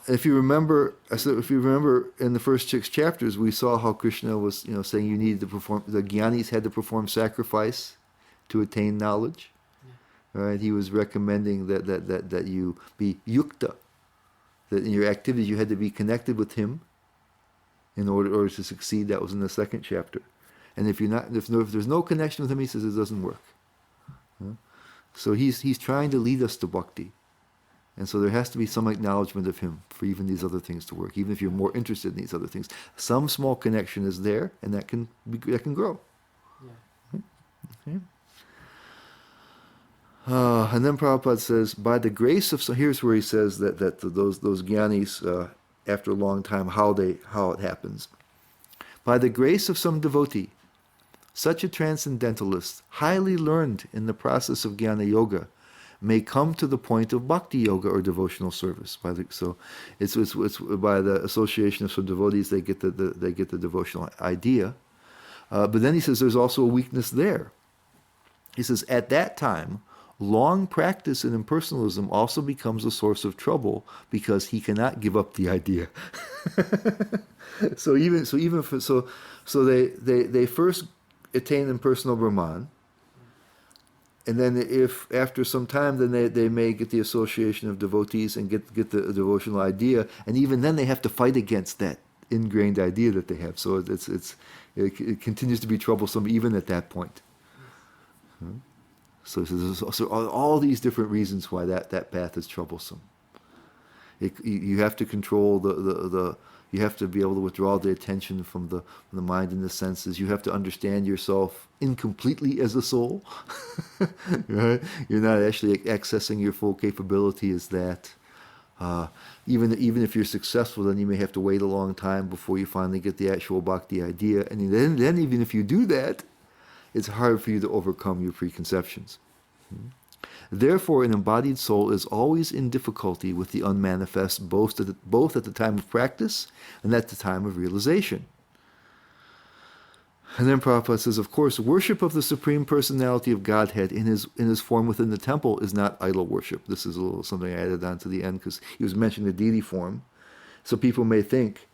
Speaker 2: If you remember in the first 6 chapters, we saw how Krishna was, saying you needed to perform, the jnanis had to perform sacrifice to attain knowledge. Yeah. Right? He was recommending that you be yukta, that in your activities you had to be connected with him in order to succeed. That was in the 2nd chapter. And if there's no connection with him, he says it doesn't work. Huh? So he's trying to lead us to bhakti. And so there has to be some acknowledgement of him for even these other things to work, even if you're more interested in these other things. Some small connection is there, and that can grow.
Speaker 3: Yeah.
Speaker 2: Okay. And then Prabhupada says, by the grace of, so here's where he says that those jnanis, after a long time, how it happens. By the grace of some devotee, such a transcendentalist, highly learned in the process of jnana yoga, may come to the point of bhakti yoga or devotional service. So it's by the association of some devotees they get the devotional idea. But then he says there's also a weakness there. He says at that time, long practice in impersonalism also becomes a source of trouble because he cannot give up the idea. So they first attain impersonal Brahman. And then if after some time, then they may get the association of devotees and get the devotional idea, and even then they have to fight against that ingrained idea that they have. So it continues to be troublesome even at that point. So all these different reasons why that path is troublesome. You have to control you have to be able to withdraw the attention from the mind and the senses. You have to understand yourself incompletely as a soul. Right? You're not actually accessing your full capability as that. Even if you're successful, then you may have to wait a long time before you finally get the actual bhakti idea. And then even if you do that, it's hard for you to overcome your preconceptions. Therefore, an embodied soul is always in difficulty with the unmanifest, both at the time of practice and at the time of realization. And then Prabhupada says, of course, worship of the Supreme Personality of Godhead in his form within the temple is not idol worship. This is a little something I added on to the end because he was mentioning the deity form. So people may think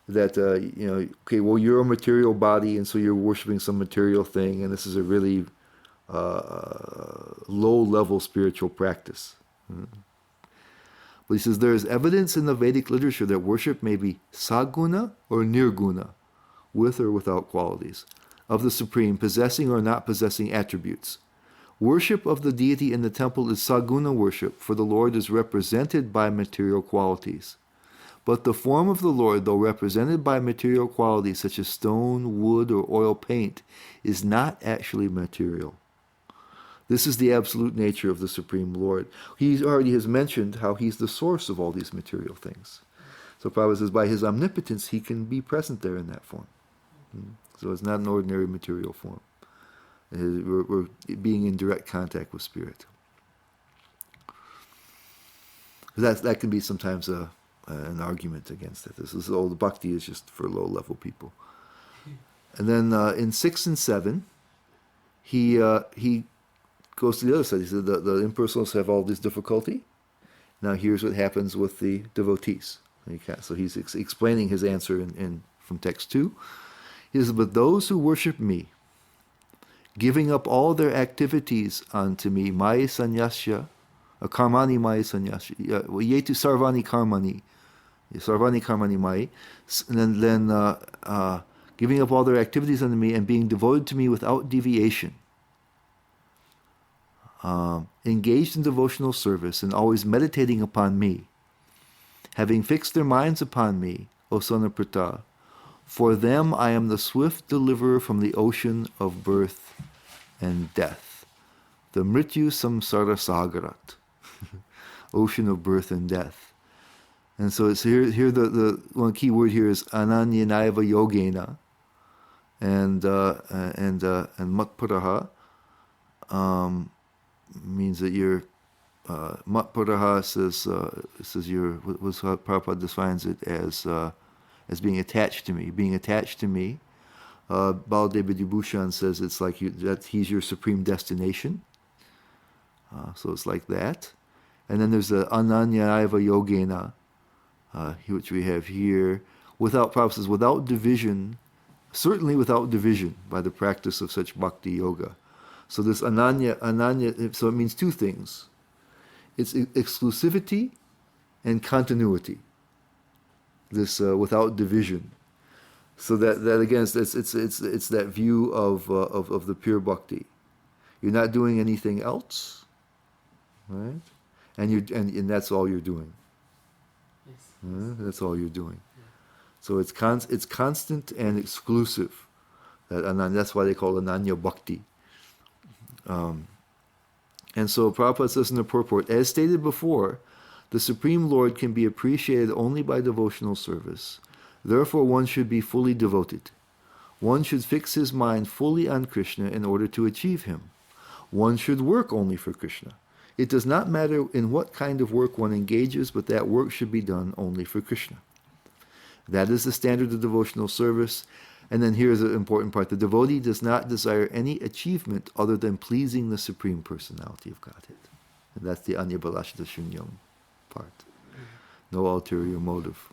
Speaker 2: that, okay, well, you're a material body, and so you're worshiping some material thing, and this is a really low-level spiritual practice. But he says there is evidence in the Vedic literature that worship may be saguna or nirguna, with or without qualities, of the Supreme, possessing or not possessing attributes. Worship of the deity in the temple is saguna worship, for the Lord is represented by material qualities. But the form of the Lord, though represented by material qualities such as stone, wood, or oil paint, is not actually material. This is the absolute nature of the Supreme Lord. He already has mentioned how he's the source of all these material things. So Prabhupada says by his omnipotence, he can be present there in that form. So it's not an ordinary material form. We're being in direct contact with Spirit. That can be sometimes an argument against it. This is, the bhakti is just for low-level people. And then in 6 and 7, he goes to the other side. He said the impersonalists have all this difficulty. Now here's what happens with the devotees. So he's explaining his answer from text 2. He says, but those who worship me, giving up all their activities unto me, maya sanyasya, karmani maya sanyasya, yetu sarvani karmani maya, and then giving up all their activities unto me and being devoted to me without deviation, engaged in devotional service and always meditating upon me, having fixed their minds upon me, O son of Pritha, for them I am the swift deliverer from the ocean of birth and death, the mrityu samsara sagarat, ocean of birth and death. And so it's here the one key word here is ananyanaiva yogena, and matpuraha means that you're matpuraha says you're, what's how Prabhupada defines it as being attached to me. Being attached to me, Baladeva Dibhushan says it's like that he's your supreme destination. So it's like that. And then there's the ananyaiva yogena, which we have here. Prabhupada says, without division, certainly without division, by the practice of such bhakti yoga. So this ananya, so it means two things. It's exclusivity and continuity. This without division. So that again, it's that view of the pure bhakti. You're not doing anything else, right? And that's all you're doing.
Speaker 3: Yes.
Speaker 2: That's all you're doing.
Speaker 3: Yeah.
Speaker 2: So it's constant and exclusive. That's why they call it Ananya Bhakti. And so Prabhupada says in the purport, as stated before, the Supreme Lord can be appreciated only by devotional service. Therefore, one should be fully devoted. One should fix his mind fully on Krishna in order to achieve him. One should work only for Krishna. It does not matter in what kind of work one engages, but that work should be done only for Krishna. That is the standard of devotional service. And then here's the important part. The devotee does not desire any achievement other than pleasing the Supreme Personality of Godhead. And that's the Anyabalashita Shunyam part. No ulterior motive.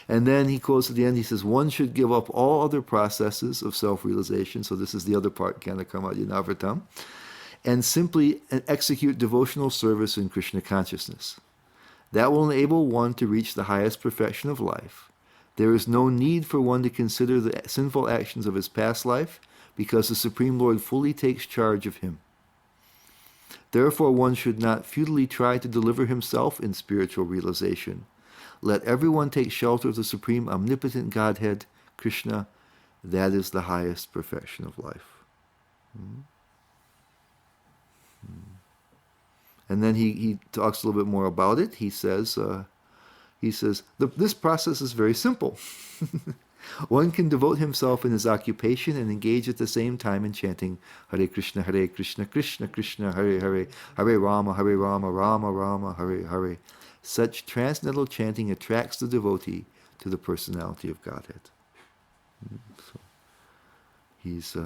Speaker 2: And then he quotes at the end, he says, one should give up all other processes of self-realization. So this is the other part, Jnana Karma Navratam. and simply execute devotional service in Krishna consciousness. That will enable one to reach the highest perfection of life. There is no need for one to consider the sinful actions of his past life, because the Supreme Lord fully takes charge of him. Therefore, one should not futilely try to deliver himself in spiritual realization. Let everyone take shelter of the Supreme Omnipotent Godhead, Krishna. That is the highest perfection of life. And then he talks a little bit more about it. He says, this process is very simple. One can devote himself in his occupation and engage at the same time in chanting Hare Krishna, Krishna Krishna, Hare Hare, Hare Rama, Rama Rama, Hare Hare. Such transcendental chanting attracts the devotee to the personality of Godhead. So he's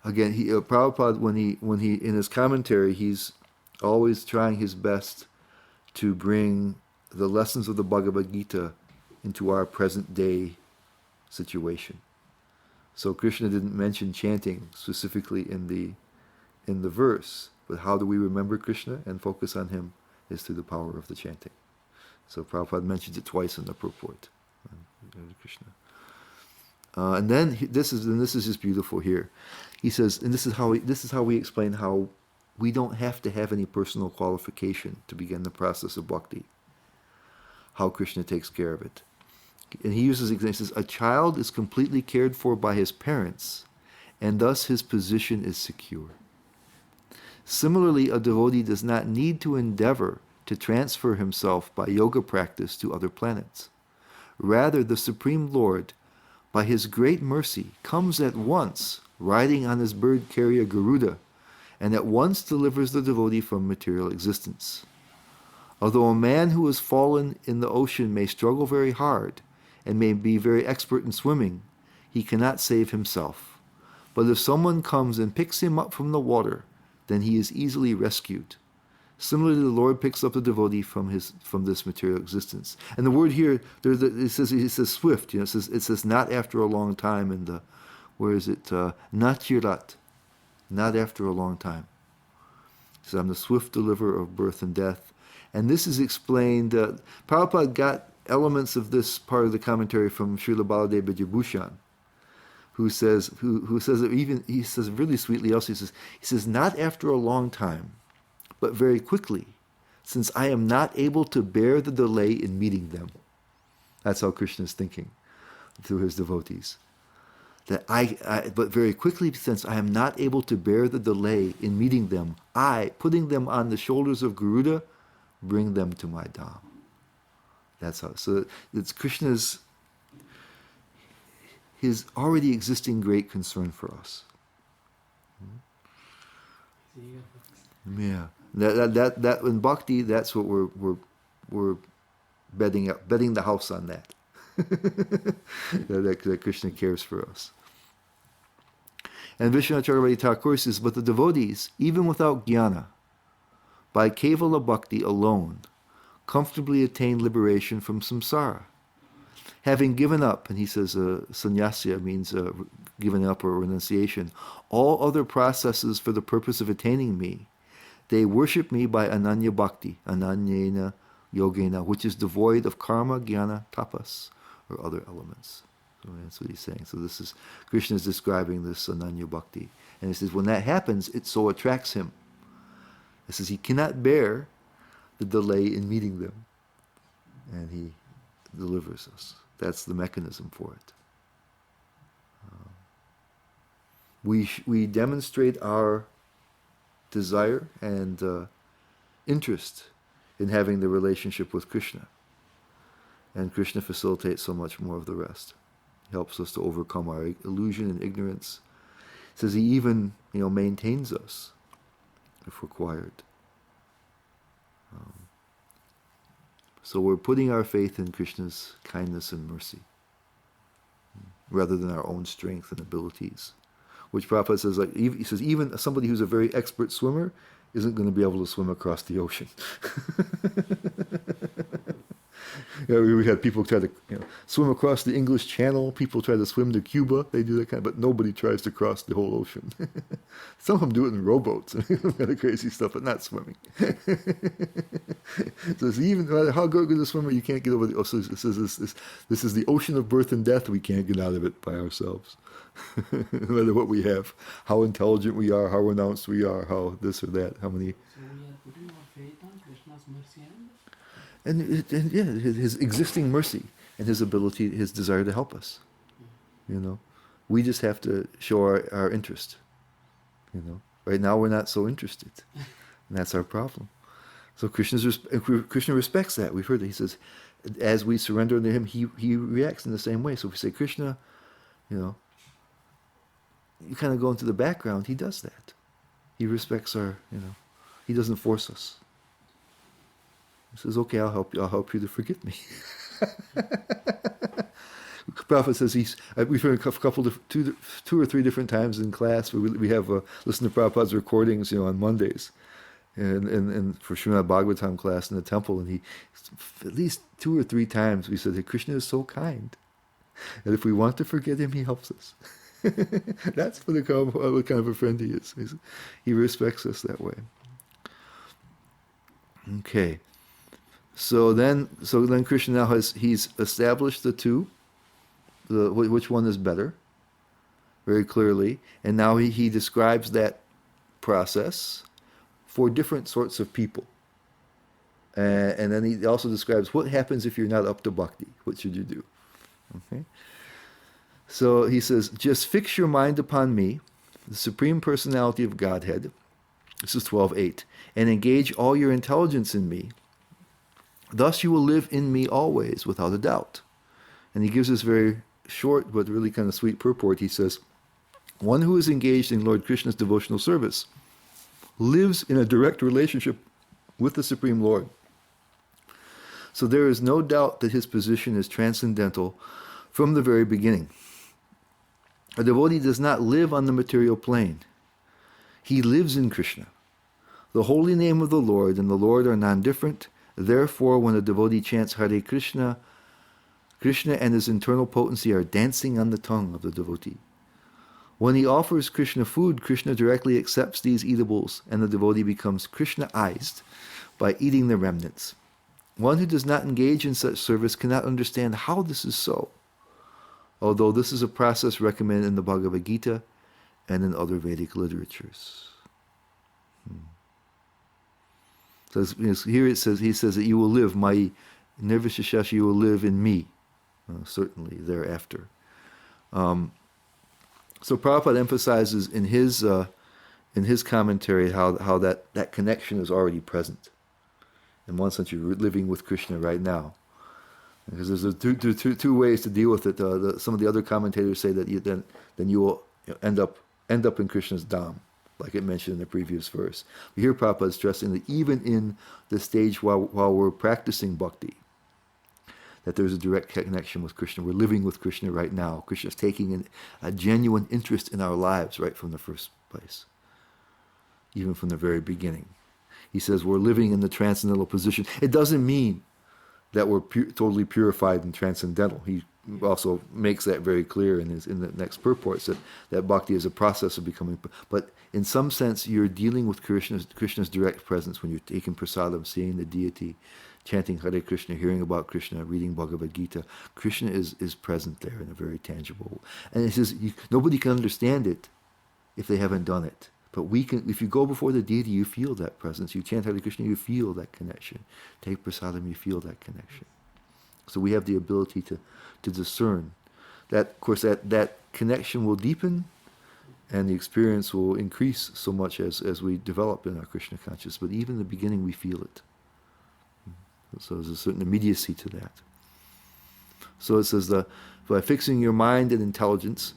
Speaker 2: again, Prabhupada, when he in his commentary, he's always trying his best to bring the lessons of the Bhagavad Gita into our present day situation. So Krishna didn't mention chanting specifically in the verse, but how do we remember Krishna and focus on him is through the power of the chanting. So Prabhupada mentions it twice in the purport. Krishna. And then this is just beautiful here. He says, and this is how we explain how we don't have to have any personal qualification to begin the process of bhakti. How Krishna takes care of it. And he uses examples. He says, a child is completely cared for by his parents, and thus his position is secure. Similarly, a devotee does not need to endeavor to transfer himself by yoga practice to other planets. Rather, the Supreme Lord, by his great mercy, comes at once, riding on his bird carrier Garuda, and at once delivers the devotee from material existence. Although a man who has fallen in the ocean may struggle very hard and may be very expert in swimming, he cannot save himself. But if someone comes and picks him up from the water, then he is easily rescued. Similarly, the Lord picks up the devotee from this material existence. And the word here, it says swift. It says not after a long time. In the where is it? Natchirat, not after a long time. It says, I'm the swift deliverer of birth and death. And this is explained. Prabhupada got elements of this part of the commentary from Srila Baladev Vijayabhushan, who says that even he says really sweetly. Also, he says not after a long time, but very quickly, since I am not able to bear the delay in meeting them. That's how Krishna is thinking through his devotees. That but very quickly, since I am not able to bear the delay in meeting them, I, putting them on the shoulders of Garuda, bring them to my dham. That's how. So it's Krishna's, his already existing great concern for us. Yeah. That in bhakti, that's what we're betting the house on that. that Krishna cares for us. And Vishwanath Chakravarti Thakur says, but the devotees, even without jnana, by Kevala Bhakti alone, comfortably attain liberation from samsara. Having given up, and he says sannyasya means giving up or renunciation, all other processes for the purpose of attaining me, they worship me by ananya bhakti, ananyena yogena, which is devoid of karma, jnana, tapas, or other elements. So that's what he's saying. So this is, Krishna is describing this ananya bhakti. And he says when that happens, it so attracts him. He says he cannot bear the delay in meeting them. And he delivers us. That's the mechanism for it. We demonstrate our desire and interest in having the relationship with Krishna. And Krishna facilitates so much more of the rest. He helps us to overcome our illusion and ignorance. He says he even maintains us if required. So we're putting our faith in Krishna's kindness and mercy rather than our own strength and abilities. Which Prabhupada says, he says, even somebody who's a very expert swimmer isn't going to be able to swim across the ocean. We had people try to swim across the English Channel. People try to swim to Cuba. They do that but nobody tries to cross the whole ocean. Some of them do it in rowboats, kind of crazy stuff, but not swimming. So even no matter how good a swimmer, you can't get over the ocean. This is the ocean of birth and death. We can't get out of it by ourselves. No matter what we have, how intelligent we are, how renounced we are, how this or that, how many.
Speaker 3: So we are putting our faith on Krishna's mercy
Speaker 2: And yeah, his existing mercy and his ability, his desire to help us. We just have to show our interest. Right now we're not so interested, and that's our problem. So Krishna respects that. We've heard that he says, as we surrender to him, he reacts in the same way. So if we say, Krishna, you kind of go into the background. He does that. He respects our, he doesn't force us. He says, okay, I'll help you to forgive me. Prabhupada says we've heard two or three different times in class. We have listened to Prabhupada's recordings, on Mondays, and for Srimad Bhagavatam class in the temple, and he at least 2 or 3 times we said that Krishna is so kind, and if we want to forget him, he helps us. That's what kind of a friend he is. He respects us that way. Okay. So then Krishna now he's established the two, which one is better, very clearly, and now he describes that process for different sorts of people, and then he also describes what happens if you're not up to bhakti. What should you do? Okay. So he says, just fix your mind upon me, the Supreme Personality of Godhead. This is 12.8, and engage all your intelligence in me. Thus you will live in me always, without a doubt. And he gives this very short but really kind of sweet purport. He says, one who is engaged in Lord Krishna's devotional service lives in a direct relationship with the Supreme Lord. So there is no doubt that his position is transcendental from the very beginning. A devotee does not live on the material plane. He lives in Krishna. The holy name of the Lord and the Lord are non-different. Therefore, when a devotee chants Hare Krishna, Krishna and his internal potency are dancing on the tongue of the devotee. When he offers Krishna food, Krishna directly accepts these eatables, and the devotee becomes Krishnaized by eating the remnants. One who does not engage in such service cannot understand how this is so, although this is a process recommended in the Bhagavad Gita and in other Vedic literatures. So here it says, he says that you will live, my nirvisheshash, you will live in me, certainly thereafter. So Prabhupada emphasizes in his commentary how that connection is already present. In one sense, you're living with Krishna right now, because there's two ways to deal with it. Some of the other commentators say that then you will end up in Krishna's dham, like it mentioned in the previous verse. We hear Prabhupada stressing that even in the stage while we're practicing bhakti, that there's a direct connection with Krishna. We're living with Krishna right now. Krishna's taking a genuine interest in our lives right from the first place, even from the very beginning. He says we're living in the transcendental position. It doesn't mean that we're totally purified and transcendental. He also makes that very clear in the next purports that bhakti is a process of becoming. But in some sense, you're dealing with Krishna's direct presence when you're taking prasadam, seeing the deity, chanting Hare Krishna, hearing about Krishna, reading Bhagavad Gita. Krishna is present there in a very tangible way. And he says nobody can understand it if they haven't done it. But we can, if you go before the deity, you feel that presence. You chant Hare Krishna, you feel that connection. Take prasadam, you feel that connection. So we have the ability to discern that. Of course, that connection will deepen, and the experience will increase so much as we develop in our Krishna consciousness. But even in the beginning, we feel it. So there's a certain immediacy to that. So it says by fixing your mind and intelligence.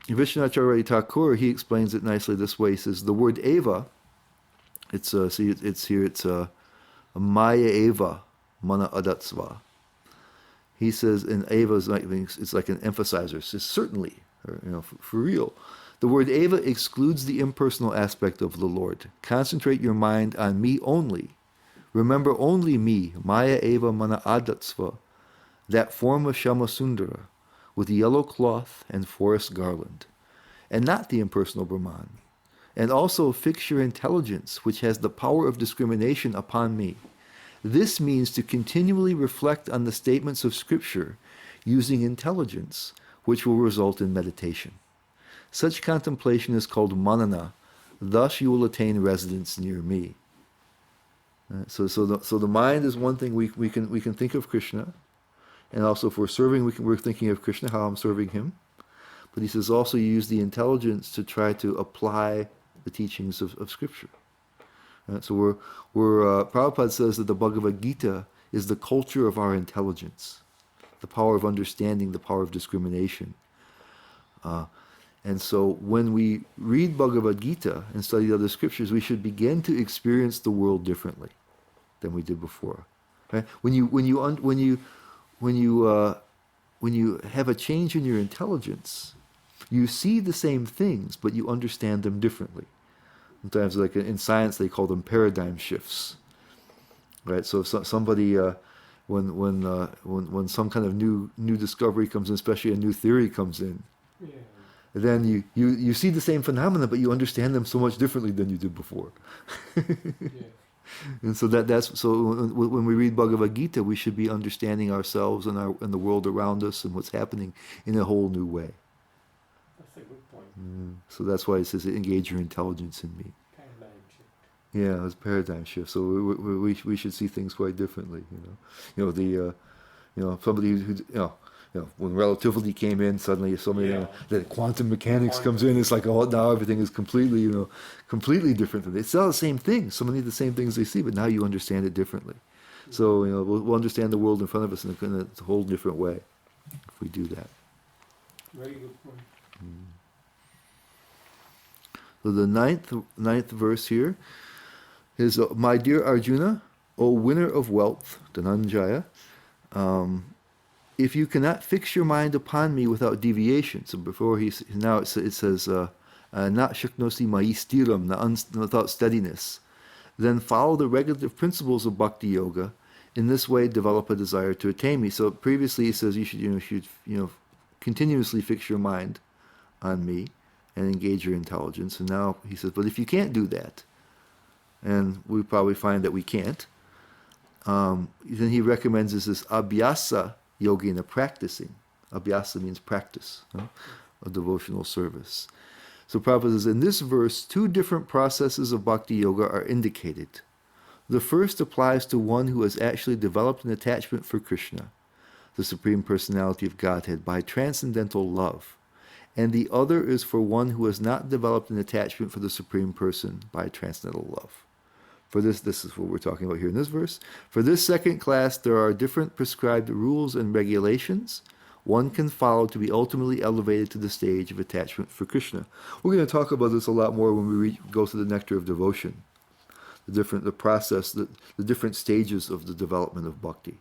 Speaker 2: Vishnacharya Thakur, he explains it nicely this way. He says the word eva, it's maya eva mana adatsva. He says, and eva is like, it's like an emphasizer. It says certainly, or, for real. The word eva excludes the impersonal aspect of the Lord. Concentrate your mind on me only, Remember only me, Maya eva mana adatsva, that form of Shamasundara, with yellow cloth and forest garland, and not the impersonal Brahman. And also fix your intelligence, which has the power of discrimination, upon me. This means to continually reflect on the statements of Scripture using intelligence, which will result in meditation. Such contemplation is called manana. Thus you will attain residence near me. So the mind is one thing we can think of Krishna, and also if we're serving, we're thinking of Krishna, how I'm serving him. But he says also you use the intelligence to try to apply the teachings of Scripture. So Prabhupada says that the Bhagavad Gita is the culture of our intelligence, the power of understanding, the power of discrimination. And so when we read Bhagavad Gita and study the other scriptures, we should begin to experience the world differently than we did before. Right? When you have a change in your intelligence, you see the same things, but you understand them differently. Sometimes, like in science, they call them paradigm shifts. Right? So if somebody, when some kind of new discovery comes in, especially a new theory comes in,
Speaker 4: Yeah.
Speaker 2: then you see the same phenomena, but you understand them so much differently than you did before.
Speaker 4: Yeah.
Speaker 2: And so that's when we read Bhagavad Gita, we should be understanding ourselves and the world around us and what's happening in a whole new way.
Speaker 4: That's a good point.
Speaker 2: So that's why it says, engage your intelligence in me.
Speaker 4: Paradigm shift.
Speaker 2: Yeah, it's a paradigm shift. So we should see things quite differently. Somebody who when relativity came in, suddenly the quantum mechanics comes in. It's like, oh, now everything is completely different. It's all the same thing. So many of the same things they see, but now you understand it differently. So we'll understand the world in front of us in a whole different way if we do that.
Speaker 4: Very good point.
Speaker 2: So the ninth verse here is, my dear Arjuna, O winner of wealth, Dhananjaya, if you cannot fix your mind upon me without deviation, so before it says, not shaknosi mayi stiram, without steadiness, then follow the regulative principles of bhakti yoga. In this way, develop a desire to attain me. So previously he says you should continuously fix your mind on me and engage your intelligence. And now he says, but if you can't do that, and we probably find that we can't, then he recommends this abhyasa yogina, practicing. Abhyasa means practice of devotional service. So Prabhupada says, in this verse, two different processes of bhakti yoga are indicated. The first applies to one who has actually developed an attachment for Krishna, the Supreme Personality of Godhead, by transcendental love. And the other is for one who has not developed an attachment for the Supreme Person by transcendental love. For this is what we're talking about here in this verse. For this second class, there are different prescribed rules and regulations one can follow to be ultimately elevated to the stage of attachment for Krishna. We're going to talk about this a lot more when we go to the nectar of devotion. The process, the different stages of the development of bhakti.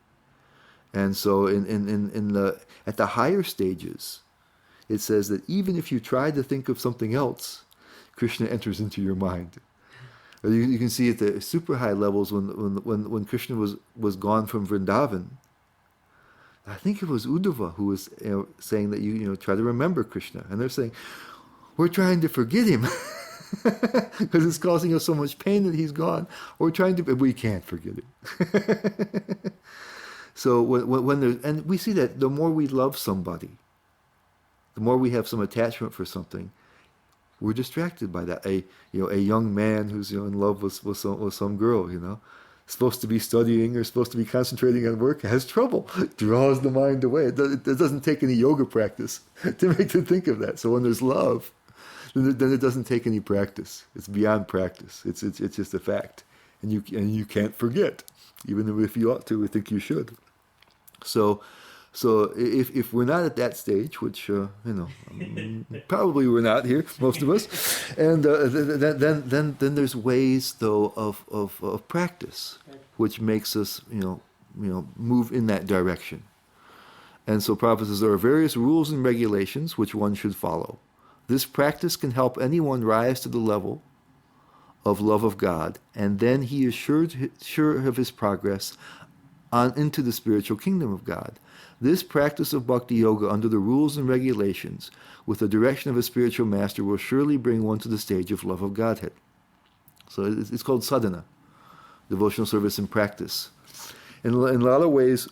Speaker 2: And so at the higher stages, it says that even if you try to think of something else, Krishna enters into your mind. You can see at the super high levels when Krishna was gone from Vrindavan. I think it was Uddhava who was saying that you try to remember Krishna, and they're saying we're trying to forget him because it's causing us so much pain that he's gone. We can't forget him. So when there's, and we see that the more we love somebody, the more we have some attachment for something, we're distracted by that. A young man who's in love with some girl, supposed to be studying or supposed to be concentrating on work, has trouble, draws the mind away. It doesn't take any yoga practice to make them think of that. So when there's love, then it doesn't take any practice. It's beyond practice. It's just a fact, and you can't forget, even if you ought to. I think you should. So if we're not at that stage, which probably we're not here, most of us, and then there's ways though of practice, which makes us move in that direction. And so Prabhupada says there are various rules and regulations which one should follow. This practice can help anyone rise to the level of love of God, and then he is sure of his progress on into the spiritual kingdom of God. This practice of bhakti yoga under the rules and regulations with the direction of a spiritual master will surely bring one to the stage of love of Godhead. So it's called sadhana, devotional service in practice. In a lot of ways,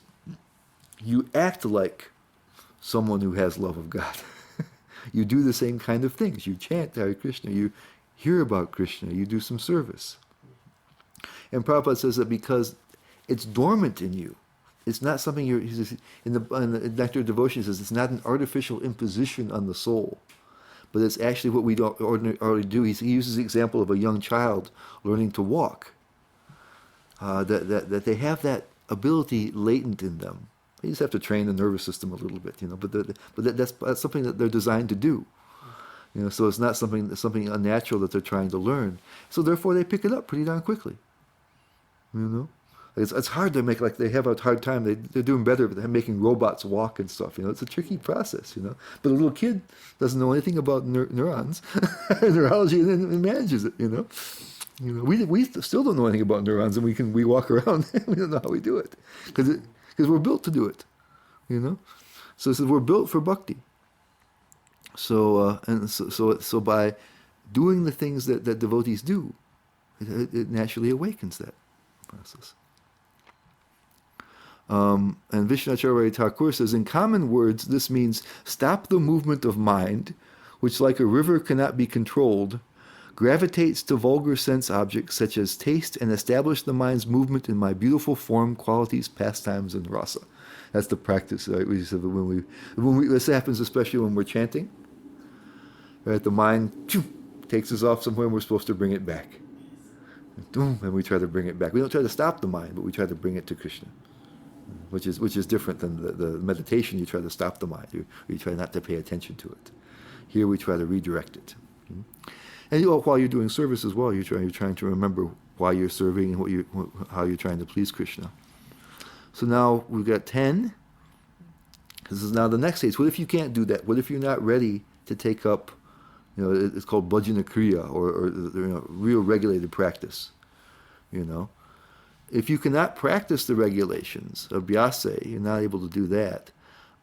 Speaker 2: you act like someone who has love of God. You do the same kind of things. You chant Hare Krishna, you hear about Krishna, you do some service. And Prabhupada says that because it's dormant in you, it's not something you're, he says, in the Nectar of Devotion, he says it's not an artificial imposition on the soul, but it's actually what we don't ordinarily do. He uses the example of a young child learning to walk, that they have that ability latent in them. You just have to train the nervous system a little bit, but that's something that they're designed to do. So it's not something unnatural that they're trying to learn. So therefore they pick it up pretty darn quickly. It's hard to make, like they have a hard time. They're doing better, but they're making robots walk and stuff. It's a tricky process. But a little kid doesn't know anything about neurons, neurology, and then manages it. We still don't know anything about neurons, and we walk around and we don't know how we do it because we're built to do it. So it says we're built for bhakti. So by doing the things that devotees do, it naturally awakens that process. And Vishnacharya Thakur says, in common words, this means stop the movement of mind, which like a river cannot be controlled, gravitates to vulgar sense objects such as taste, and establish the mind's movement in my beautiful form, qualities, pastimes, and rasa. That's the practice, right? We said when we this happens especially when we're chanting. Right, the mind takes us off somewhere and we're supposed to bring it back. And we try to bring it back. We don't try to stop the mind, but we try to bring it to Krishna, which is different than the meditation. You try to stop the mind. You try not to pay attention to it. Here we try to redirect it. And while you're doing service as well, you're trying to remember why you're serving and how you're trying to please Krishna. So now we've got 10. This is now the next stage. What if you can't do that? What if you're not ready to take up, it's called bhajana kriya, or real regulated practice. If you cannot practice the regulations of abhyasa, you're not able to do that,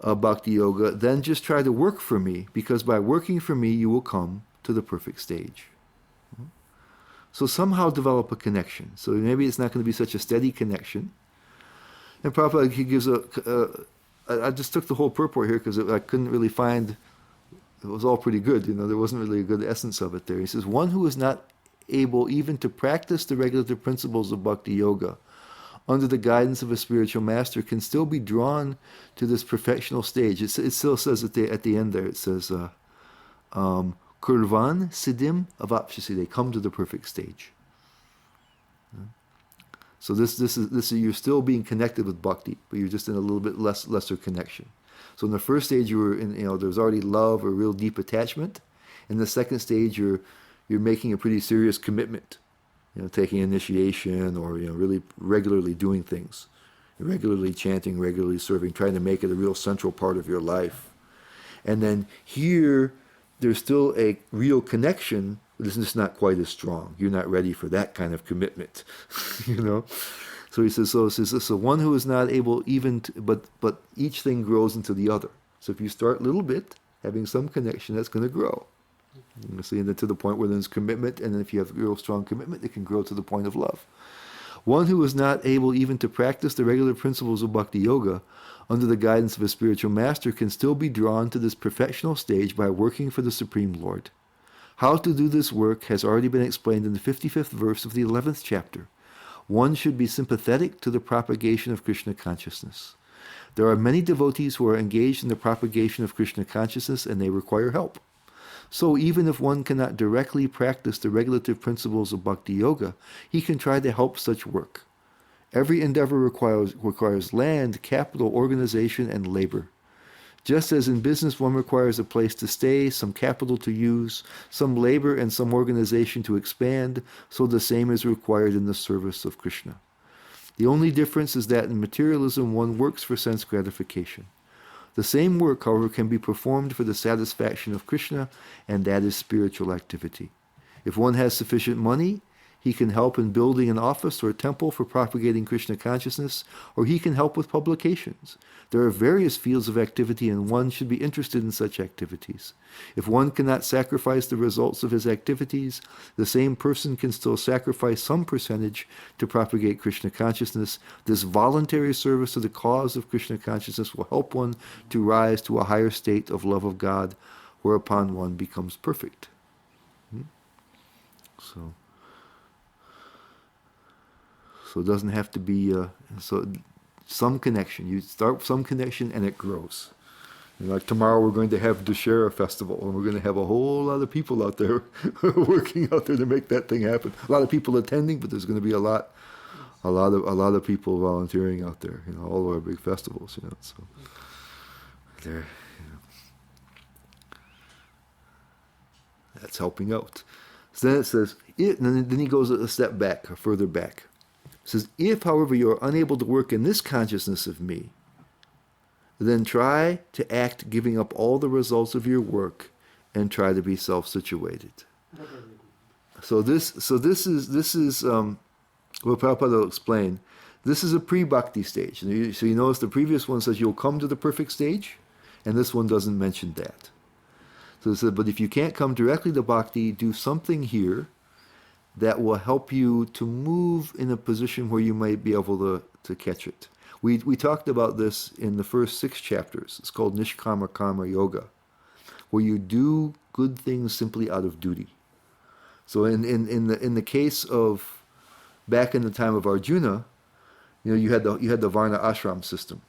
Speaker 2: bhakti yoga, then just try to work for me, because by working for me you will come to the perfect stage. So somehow develop a connection. So maybe it's not going to be such a steady connection. And Prabhupada, he gives I just took the whole purport here because I couldn't really find, it was all pretty good, there wasn't really a good essence of it there. He says, one who is not able even to practice the regulative principles of bhakti yoga under the guidance of a spiritual master can still be drawn to this perfectional stage. It still says at the end there, it says, kurvan siddhim avapshasi, they come to the perfect stage. So this is you're still being connected with bhakti, but you're just in a little bit lesser connection. So in the first stage you were in, there's already love or real deep attachment. In the second stage you're making a pretty serious commitment, taking initiation, or really regularly doing things, regularly chanting, regularly serving, trying to make it a real central part of your life. And then here there's still a real connection, but it's just not quite as strong. You're not ready for that kind of commitment, So he says, so one who is not able even to, but each thing grows into the other. So if you start a little bit, having some connection, that's going to grow. See, and then to the point where there's commitment, and then if you have real strong commitment, it can grow to the point of love. One who is not able even to practice the regular principles of bhakti yoga under the guidance of a spiritual master can still be drawn to this perfectional stage by working for the Supreme Lord. How to do this work has already been explained in the 55th verse of the 11th chapter. One should be sympathetic to the propagation of Krishna consciousness. There are many devotees who are engaged in the propagation of Krishna consciousness, and they require help. So even if one cannot directly practice the regulative principles of bhakti yoga, he can try to help such work. Every endeavor requires land, capital, organization, and labor. Just as in business one requires a place to stay, some capital to use, some labor, and some organization to expand, so the same is required in the service of Krishna. The only difference is that in materialism one works for sense gratification. The same work, however, can be performed for the satisfaction of Krishna, and that is spiritual activity. If one has sufficient money, He can help in building an office or a temple for propagating Krishna consciousness, or he can help with publications. There are various fields of activity, and one should be interested in such activities. If one cannot sacrifice the results of his activities, the same person can still sacrifice some percentage to propagate Krishna consciousness. This voluntary service to the cause of Krishna consciousness will help one to rise to a higher state of love of God, whereupon one becomes perfect. So it doesn't have to be some connection. You start some connection and it grows. And like tomorrow we're going to have Dussehra festival, and we're going to have a whole lot of people out there working out there to make that thing happen. A lot of people attending, but there's going to be a lot of people volunteering out there. All of our big festivals. So there, that's helping out. So then it says, and then he goes a step back, or further back. It says, if, however, you are unable to work in this consciousness of me, then try to act giving up all the results of your work and try to be self-situated. So this is what Prabhupada will explain. This is a pre-bhakti stage. So you notice the previous one says you'll come to the perfect stage, and this one doesn't mention that. So it said, but if you can't come directly to bhakti, do something here that will help you to move in a position where you might be able to catch it. We talked about this in the first 6 chapters. It's called Nishkama Karma Yoga, where you do good things simply out of duty. So in the case of back in the time of Arjuna, you had the Varna ashram system,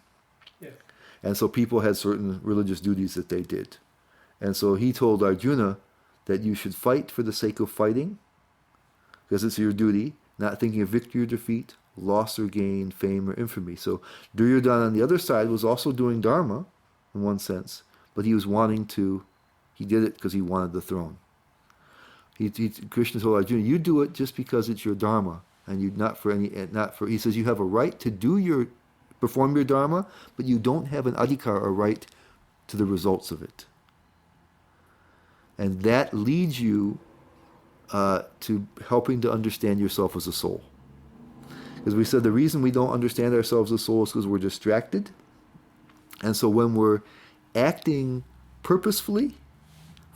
Speaker 4: Yeah.
Speaker 2: and so people had certain religious duties that they did, and so he told Arjuna that you should fight for the sake of fighting, because it's your duty, not thinking of victory or defeat, loss or gain, fame or infamy. So Duryodhana on the other side was also doing dharma, in one sense, but he did it because he wanted the throne. Krishna told Arjuna, you do it just because it's your dharma, and he says you have a right to perform your dharma, but you don't have an adhikar, a right to the results of it. And that leads you to helping to understand yourself as a soul. Because we said the reason we don't understand ourselves as souls is because we're distracted. And so when we're acting purposefully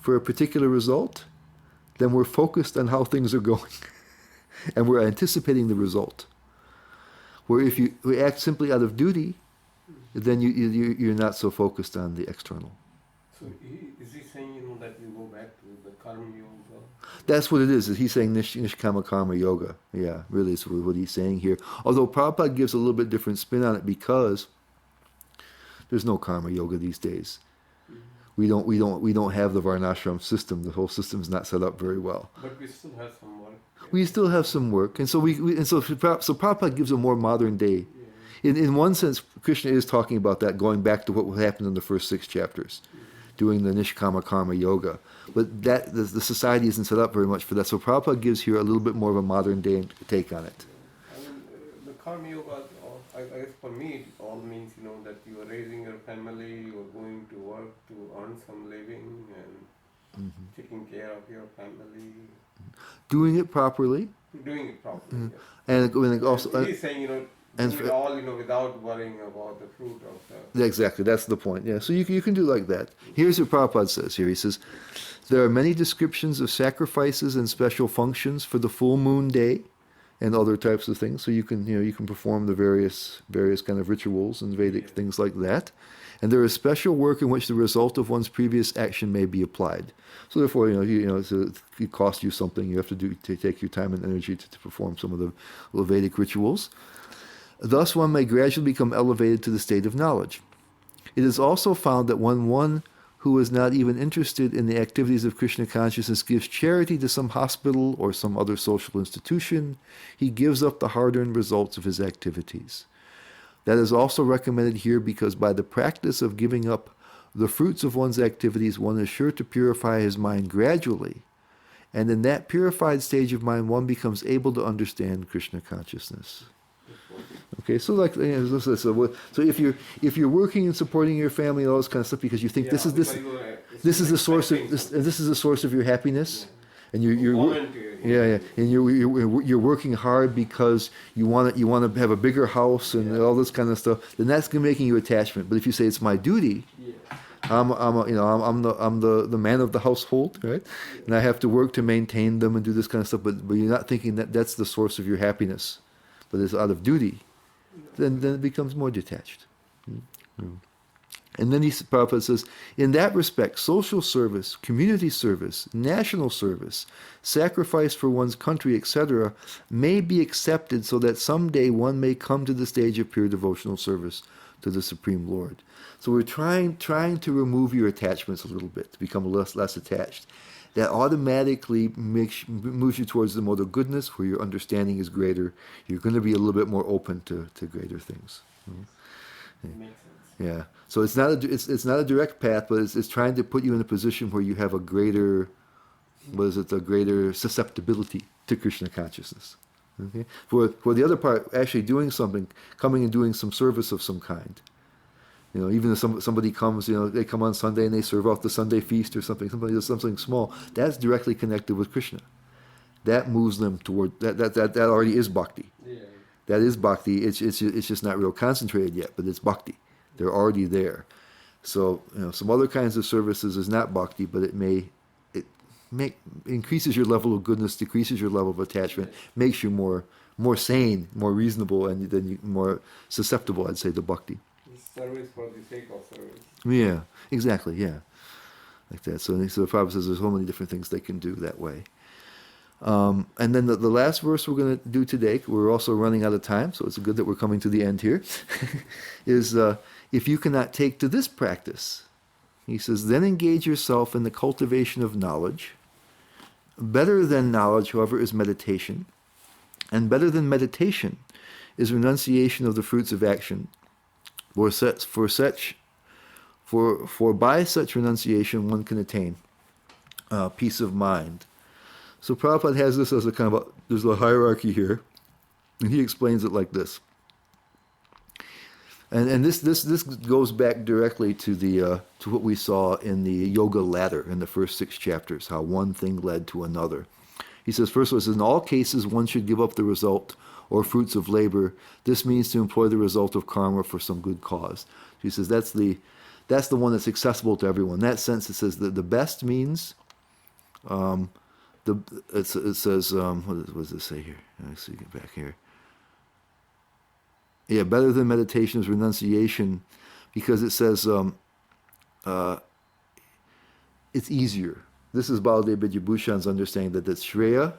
Speaker 2: for a particular result, then we're focused on how things are going. And we're anticipating the result. Where if we act simply out of duty, then you're not so focused on the external.
Speaker 4: So is he saying, that we go back to the karma yoga?
Speaker 2: That's what it is. He's saying Nishkama Karma Yoga. Yeah, really is what he's saying here. Although Prabhupada gives a little bit different spin on it because there's no Karma Yoga these days. We don't have the Varnashram system. The whole system's not set up very well.
Speaker 4: But we still have some work.
Speaker 2: We still have some work, and so so Prabhupada gives a more modern day. In one sense, Krishna is talking about that, going back to what happened in the first 6 chapters, doing the Nishkama Karma Yoga. But that the society isn't set up very much for that. So Prabhupada gives here a little bit more of a modern day take on it.
Speaker 4: The karma yoga, I guess for me, it all means, that you are raising your family, you are going to work to earn some living and taking care of your family.
Speaker 2: Doing it properly.
Speaker 4: Doing it properly, yes.
Speaker 2: And also...
Speaker 4: He's saying, do it all, without worrying about the fruit of the...
Speaker 2: Exactly, that's the point. Yeah, so you can do like that. Here's what Prabhupada says here. He says, there are many descriptions of sacrifices and special functions for the full moon day and other types of things. So you can perform the various kind of rituals and Vedic things like that. And there is special work in which the result of one's previous action may be applied. So therefore, it costs you something. You have to take your time and energy to perform some of the Vedic rituals. Thus, one may gradually become elevated to the state of knowledge. It is also found that when one who is not even interested in the activities of Krishna consciousness gives charity to some hospital or some other social institution, he gives up the hard-earned results of his activities. That is also recommended here because by the practice of giving up the fruits of one's activities, one is sure to purify his mind gradually. And in that purified stage of mind, one becomes able to understand Krishna consciousness. Okay, so if you're working and supporting your family and all this kind of stuff because you think this is the source of your happiness, and you're
Speaker 4: volunteer,
Speaker 2: Yeah, and you're working hard because you want to have a bigger house and all this kind of stuff. Then that's making you attachment. But if you say it's my duty,
Speaker 4: Yeah.
Speaker 2: I'm the man of the household, right? And I have to work to maintain them and do this kind of stuff. But you're not thinking that that's the source of your happiness, but it's out of duty. Then it becomes more detached. And then Prabhupada says, in that respect, social service, community service, national service, sacrifice for one's country, etc., may be accepted so that someday one may come to the stage of pure devotional service to the Supreme Lord. So we're trying to remove your attachments a little bit, to become less attached. That automatically moves you towards the mode of goodness, where your understanding is greater. You're going to be a little bit more open to greater things.
Speaker 4: Makes sense.
Speaker 2: Yeah. So it's not a direct path, but it's trying to put you in a position where you have a greater, a greater susceptibility to Krishna consciousness. Okay. For the other part, actually doing something, coming and doing some service of some kind. Even if somebody comes, they come on Sunday and they serve out the Sunday feast or something. Somebody does something small. That's directly connected with Krishna. That moves them toward that already is bhakti.
Speaker 4: Yeah.
Speaker 2: That is bhakti. It's just not real concentrated yet, but it's bhakti. They're already there. So some other kinds of services is not bhakti, but it increases your level of goodness, decreases your level of attachment, makes you more sane, more reasonable, and then more susceptible, I'd say, to bhakti.
Speaker 4: Service for the sake of service.
Speaker 2: Yeah, exactly. Yeah, like that. So the Prabhupada says there's so many different things they can do that way. And then the last verse we're going to do today, we're also running out of time, so it's good that we're coming to the end here, is if you cannot take to this practice, he says, then engage yourself in the cultivation of knowledge. Better than knowledge, however, is meditation. And better than meditation is renunciation of the fruits of action. For by such renunciation one can attain peace of mind. So Prabhupada has this as a kind of there's a hierarchy here, and he explains it like this. And this goes back directly to to what we saw in the yoga ladder in the first 6 chapters, how one thing led to another. He says, first of all, in all cases one should give up the result or fruits of labor. This means to employ the result of karma for some good cause. He says that's the one that's accessible to everyone. In that sense, it says that the best means. It says what does it say here? Let's see, get back here. Yeah, better than meditation is renunciation, because it says it's easier. This is Baladev Vidyabhushan's understanding that Shreya,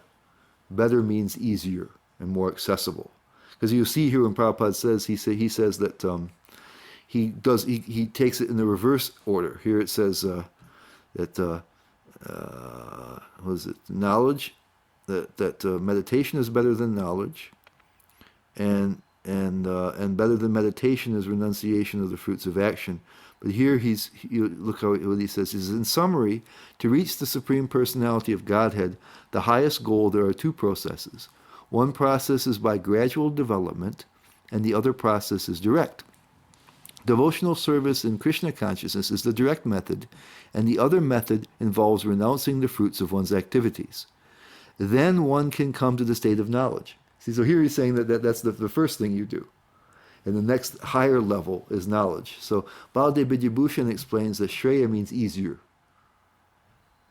Speaker 2: better means easier and more accessible. Because you see here when Prabhupada says, he says that he takes it in the reverse order. Here it says that what is it? Knowledge, that meditation is better than knowledge, and better than meditation is renunciation of the fruits of action. But here look what he says. He says, in summary, to reach the Supreme Personality of Godhead, the highest goal, there are 2 processes. One process is by gradual development, and the other process is direct. Devotional service in Krishna consciousness is the direct method, and the other method involves renouncing the fruits of one's activities. Then one can come to the state of knowledge. See, so here he's saying that's the first thing you do. And the next higher level is knowledge. So Baladev Vidyabhushan explains that Shreya means easier.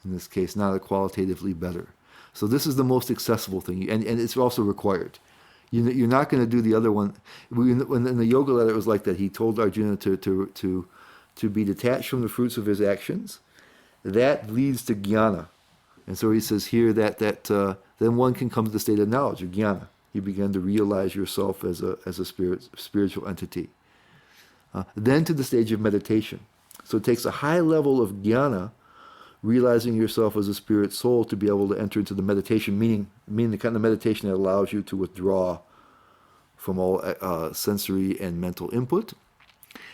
Speaker 2: In this case, not a qualitatively better. So this is the most accessible thing, and it's also required. You're not going to do the other one. When in the yoga letter, it was like that. He told Arjuna to be detached from the fruits of his actions. That leads to jnana. And so he says here that then one can come to the state of knowledge, or jnana. You begin to realize yourself as a spiritual entity. Then to the stage of meditation. So it takes a high level of jnana, realizing yourself as a spirit soul, to be able to enter into the meditation, meaning the kind of meditation that allows you to withdraw from all sensory and mental input.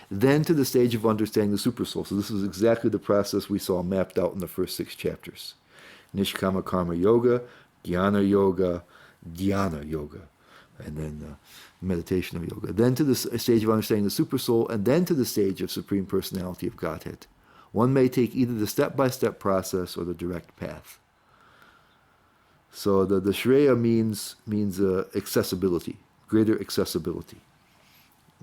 Speaker 2: Then to the stage of understanding the supersoul. So this is exactly the process we saw mapped out in the first 6 chapters. Nishkama Karma Yoga, Jnana Yoga, Dhyana Yoga, and then meditation of yoga. Then to the stage of understanding the supersoul, and then to the stage of Supreme Personality of Godhead. One may take either the step-by-step process or the direct path. So the Shreya means accessibility, greater accessibility.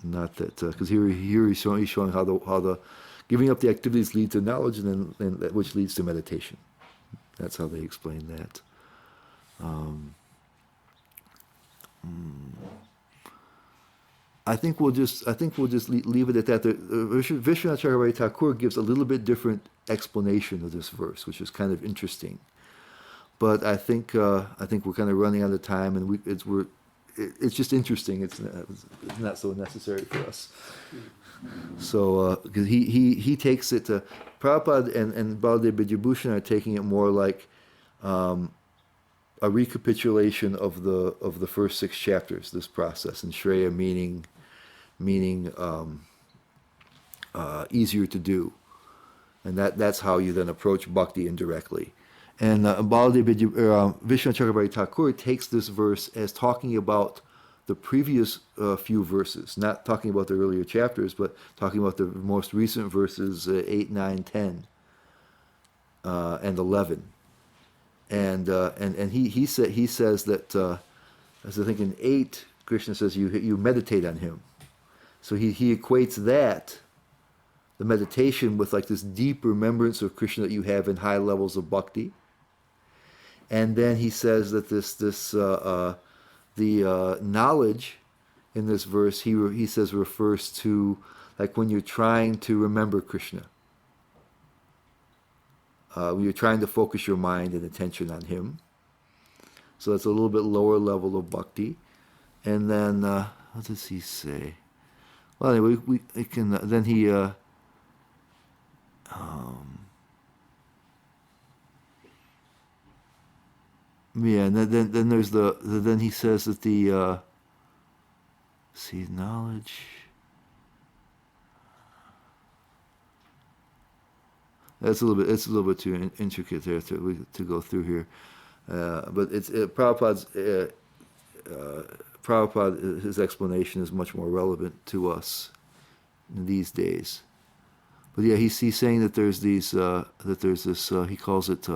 Speaker 2: Not that, because here he's showing how the giving up the activities lead to knowledge, and then which leads to meditation. That's how they explain that. I think we'll just leave it at that. Vishwanath Chakravarti Thakur gives a little bit different explanation of this verse, which is kind of interesting. But I think we're kind of running out of time, and it's just interesting. It's not so necessary for us. So because he takes it to Prabhupada and Baladev Vidyabhushan are taking it more like a recapitulation of the first 6 chapters. This process, and Shreya meaning easier to do, and that's how you then approach bhakti indirectly. And Baladev Vishwanath Chakravarti Thakur takes this verse as talking about the previous few verses, not talking about the earlier chapters, but talking about the most recent verses 8, 9, 10, and 11. And he says that as I think in 8, Krishna says you meditate on him. So he equates that, the meditation, with like this deep remembrance of Krishna that you have in high levels of bhakti. And then he says that the knowledge in this verse he says refers to like when you're trying to remember Krishna. When you're trying to focus your mind and attention on him. So that's a little bit lower level of bhakti. And then, what does he say? Well, anyway, we can, then he, yeah, and then there's then he says that the, knowledge. It's a little bit too intricate there to go through here, but Prabhupada, his explanation is much more relevant to us in these days. But yeah, he's saying that there's these this he calls it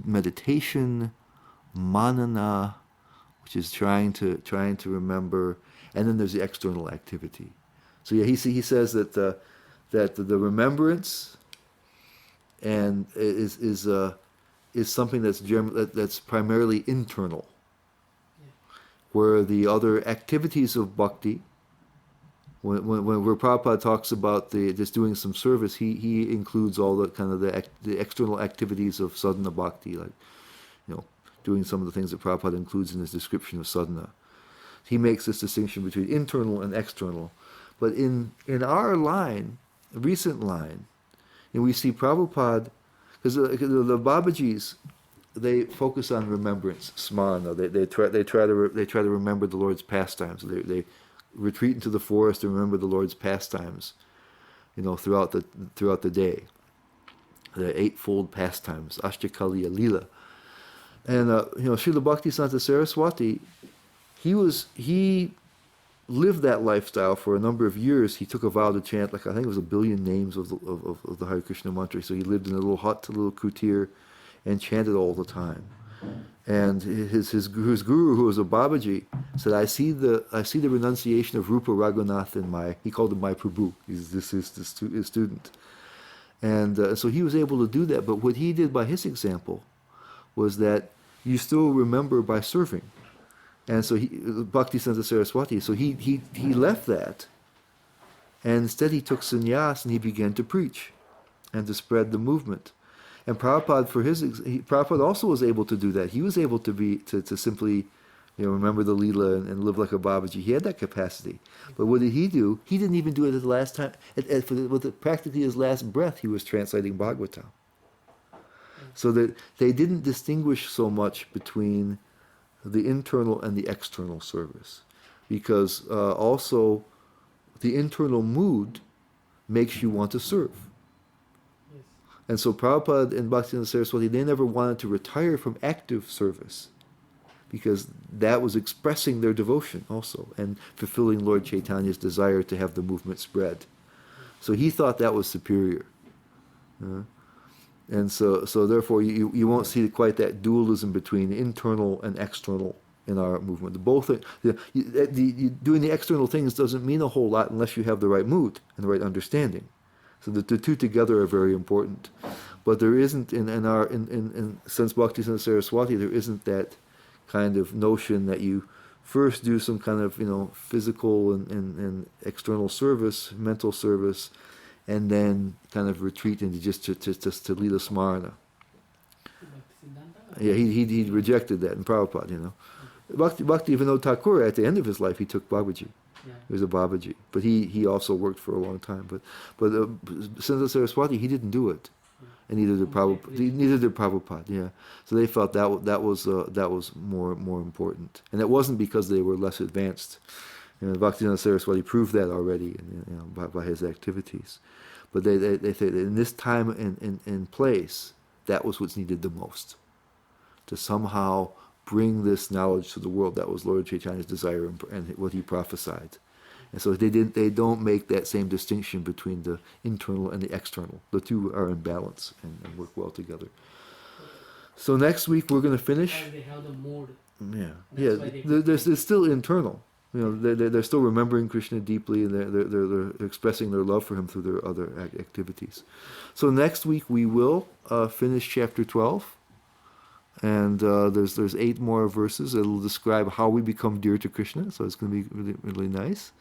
Speaker 2: meditation, manana, which is trying to remember, and then there's the external activity. So yeah, he says that the remembrance and is something that's primarily internal, where the other activities of bhakti, where Prabhupada talks about just doing some service, he includes all the kind of the external activities of sadhana bhakti, like doing some of the things that Prabhupada includes in his description of sadhana. He makes this distinction between internal and external. But in our line, recent line, and we see Prabhupada, because the Babajis, they focus on remembrance, smana. They try to remember the Lord's pastimes. They retreat into the forest and remember the Lord's pastimes, throughout the day. The eightfold pastimes, Ashtakaliya Lila. And Srila Bhaktisiddhanta Saraswati, he lived that lifestyle for a number of years. He took a vow to chant, like I think it was 1 billion names of the Hare Krishna mantra. So he lived in a little hut, a little kutir, and chanted all the time. And his guru, who was a Babaji, said, I see the renunciation of Rupa Raghunath in he called him my Prabhu. This is his student. And so he was able to do that. But what he did by his example was that you still remember by serving. And so Bhaktisiddhanta Saraswati, so he left that, and instead he took sannyas and he began to preach and to spread the movement. And Prabhupada, Prabhupada also was able to do that. He was able to simply remember the Leela and live like a Babaji. He had that capacity. But what did he do? He didn't even do it at the last time. With practically his last breath, he was translating Bhagavatam. So that they didn't distinguish so much between the internal and the external service, because also the internal mood makes you want to serve.
Speaker 3: Yes.
Speaker 2: And so Prabhupada and Bhaktisiddhanta Saraswati, they never wanted to retire from active service, because that was expressing their devotion also and fulfilling Lord Chaitanya's desire to have the movement spread. So he thought that was superior. And so therefore you won't see quite that dualism between internal and external in our movement. Both doing the external things doesn't mean a whole lot unless you have the right mood and the right understanding. So the two together are very important. But there isn't in since Bhaktisiddhanta Saraswati, there isn't that kind of notion that you first do some kind of physical and external service, mental service, and then kind of retreat into just to lead a smarana. Yeah, he rejected that in Prabhupada, Bhakti Vinod Thakur, at the end of his life, he took Babaji.
Speaker 3: Yeah.
Speaker 2: He was a Babaji. But he also worked for a long time. But Santa Saraswati, he didn't do it. And neither did Prabhupada. Yeah. So they felt that was more important. And it wasn't because they were less advanced. Bhaktivinoda Saraswati proved that already by his activities. But they say that in this time and place, that was what's needed the most. To somehow bring this knowledge to the world. That was Lord Chaitanya's desire and what he prophesied. And so they don't make that same distinction between the internal and the external. The two are in balance and work well together. So next week we're going to finish.
Speaker 3: They have the mode.
Speaker 2: It's still internal. They're still remembering Krishna deeply, and they're expressing their love for him through their other activities. So next week we will finish chapter 12. And there's 8 more verses that will describe how we become dear to Krishna. So it's going to be really, really nice.